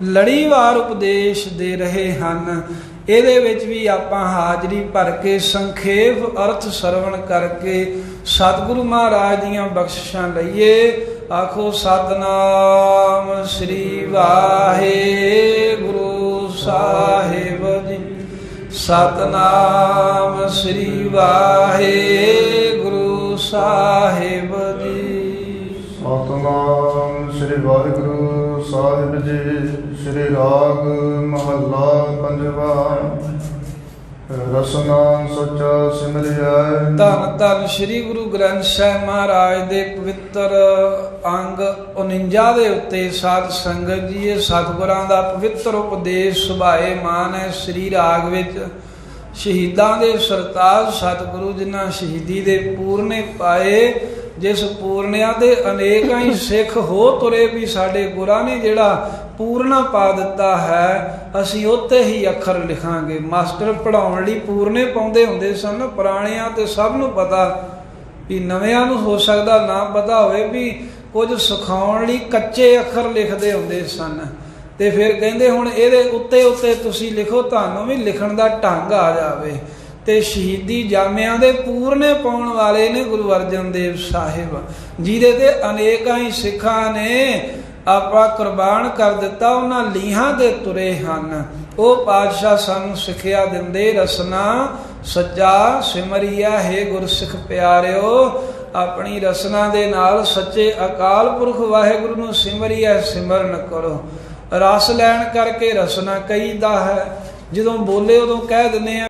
ਲੜੀਵਾਰ ਉਪਦੇਸ਼ ਦੇ ਰਹੇ ਹਨ, ਇਹਦੇ ਵਿੱਚ ਵੀ ਆਪਾਂ ਹਾਜ਼ਰੀ ਭਰ ਕੇ ਸੰਖੇਪ ਅਰਥ ਸਰਵਣ ਕਰਕੇ ਸਤਿਗੁਰੂ ਮਹਾਰਾਜ ਦੀਆਂ ਬਖਸ਼ਿਸ਼ਾਂ ਲਈਏ। ਆਖੋ ਸਤਿਨਾਮ ਸ੍ਰੀ ਵਾਹਿਗੁਰੂ ਸਾਹਿਬ ਜੀ। ਸਤਿਨਾਮ ਸ੍ਰੀ ਵਾਹਿਗੁਰੂ ਸਾਹਿਬ ਜੀ। ਸਤਿਨਾਮ ਸ੍ਰੀ ਵਾਹਿਗੁਰੂ ਸਾਹਿਬ ਜੀ। ਸ੍ਰੀ ਰਾਗ ਮਹੱਲਾ ਪੰਜਵਾ। ਰਸਨਾ ਸੱਚਾ ਸਿਮਰਿਆ। ਧੰਨ ਧੰਨ ਸ੍ਰੀ ਗੁਰੂ ਗ੍ਰੰਥ ਸਾਹਿਬ ਮਹਾਰਾਜ ਦੇ ਪਵਿੱਤਰ ਅੰਗ 49 ਦੇ ਉੱਤੇ ਸਾਧ ਸੰਗਤ ਜੀ ਇਹ ਸਤਿਗੁਰਾਂ ਦਾ ਪਵਿੱਤਰ ਉਪਦੇਸ਼ ਸੁਭਾਏ ਮਾਨ ਹੈ। ਸ੍ਰੀ ਰਾਗ ਵਿੱਚ ਸ਼ਹੀਦਾਂ ਦੇ ਸਰਤਾਜ ਸਤਿਗੁਰੂ ਜਿਨ੍ਹਾਂ ਸ਼ਹੀਦੀ ਦੇ ਪੂਰਨੇ ਪਾਏ, ਜਿਸ ਪੂਰਨਿਆਂ ਦੇ ਅਨੇਕਾਂ ਹੀ ਸਿੱਖ ਹੋ ਤੁਰੇ ਵੀ ਸਾਡੇ ਗੁਰਾਂ ਨੇ ਜਿਹੜਾ ਪੂਰਨਾ ਪਾ ਦਿੱਤਾ ਹੈ, ਅਸੀਂ ਉੱਤੇ ਹੀ ਅੱਖਰ ਲਿਖਾਂਗੇ। ਮਾਸਟਰ ਪੜ੍ਹਾਉਣ ਲਈ ਪੂਰਨੇ ਪਾਉਂਦੇ ਹੁੰਦੇ ਸਨ। ਪੁਰਾਣਿਆਂ ਤੇ ਸਭ ਨੂੰ ਪਤਾ, ਵੀ ਨਵਿਆਂ ਨੂੰ ਹੋ ਸਕਦਾ ਨਾ ਪਤਾ ਹੋਵੇ, ਵੀ ਕੁਝ ਸਿਖਾਉਣ ਲਈ ਕੱਚੇ ਅੱਖਰ ਲਿਖਦੇ ਹੁੰਦੇ ਸਨ। ਤੇ ਫਿਰ ਕਹਿੰਦੇ ਹੁਣ ਇਹਦੇ ਉੱਤੇ ਉੱਤੇ ਤੁਸੀਂ ਲਿਖੋ, ਤੁਹਾਨੂੰ ਵੀ ਲਿਖਣ ਦਾ ਢੰਗ ਆ ਜਾਵੇ। ਤੇ ਸ਼ਹੀਦੀ ਜਾਮਿਆਂ ਦੇ ਪੂਰਨੇ ਪਾਉਣ ਵਾਲੇ ਨੇ ਗੁਰੂ ਅਰਜਨ ਦੇਵ ਸਾਹਿਬ, ਜਿਹਦੇ ਤੇ ਅਨੇਕਾਂ ਹੀ ਸਿੱਖਾਂ ਨੇ ਆਪਾ ਕੁਰਬਾਨ ਕਰ ਦਿੱਤਾ। ਉਹਨਾਂ ਲੀਹਾਂ ਦੇ ਤੁਰੇ ਹਨ। ਉਹ ਪਾਤਸ਼ਾਹ ਸਾਨੂੰ ਸਿੱਖਿਆ ਦਿੰਦੇ, ਰਸਨਾ ਸੱਚਾ ਸਿਮਰਿਆ ਹੈ ਗੁਰਸਿੱਖ ਪਿਆਰਿਓ। ਆਪਣੀ ਰਸਨਾ ਦੇ ਨਾਲ ਸੱਚੇ ਅਕਾਲ ਪੁਰਖ ਵਾਹਿਗੁਰੂ ਨੂੰ ਸਿਮਰਿਆ ਸਿਮਰਨ ਕਰੋ। ਰਸ ਲੈਣ ਕਰਕੇ ਰਸਨਾ ਕਹੀਦਾ ਹੈ। ਜਦੋਂ ਬੋਲੇ ਉਦੋਂ ਕਹਿ ਦਿੰਦੇ ਆ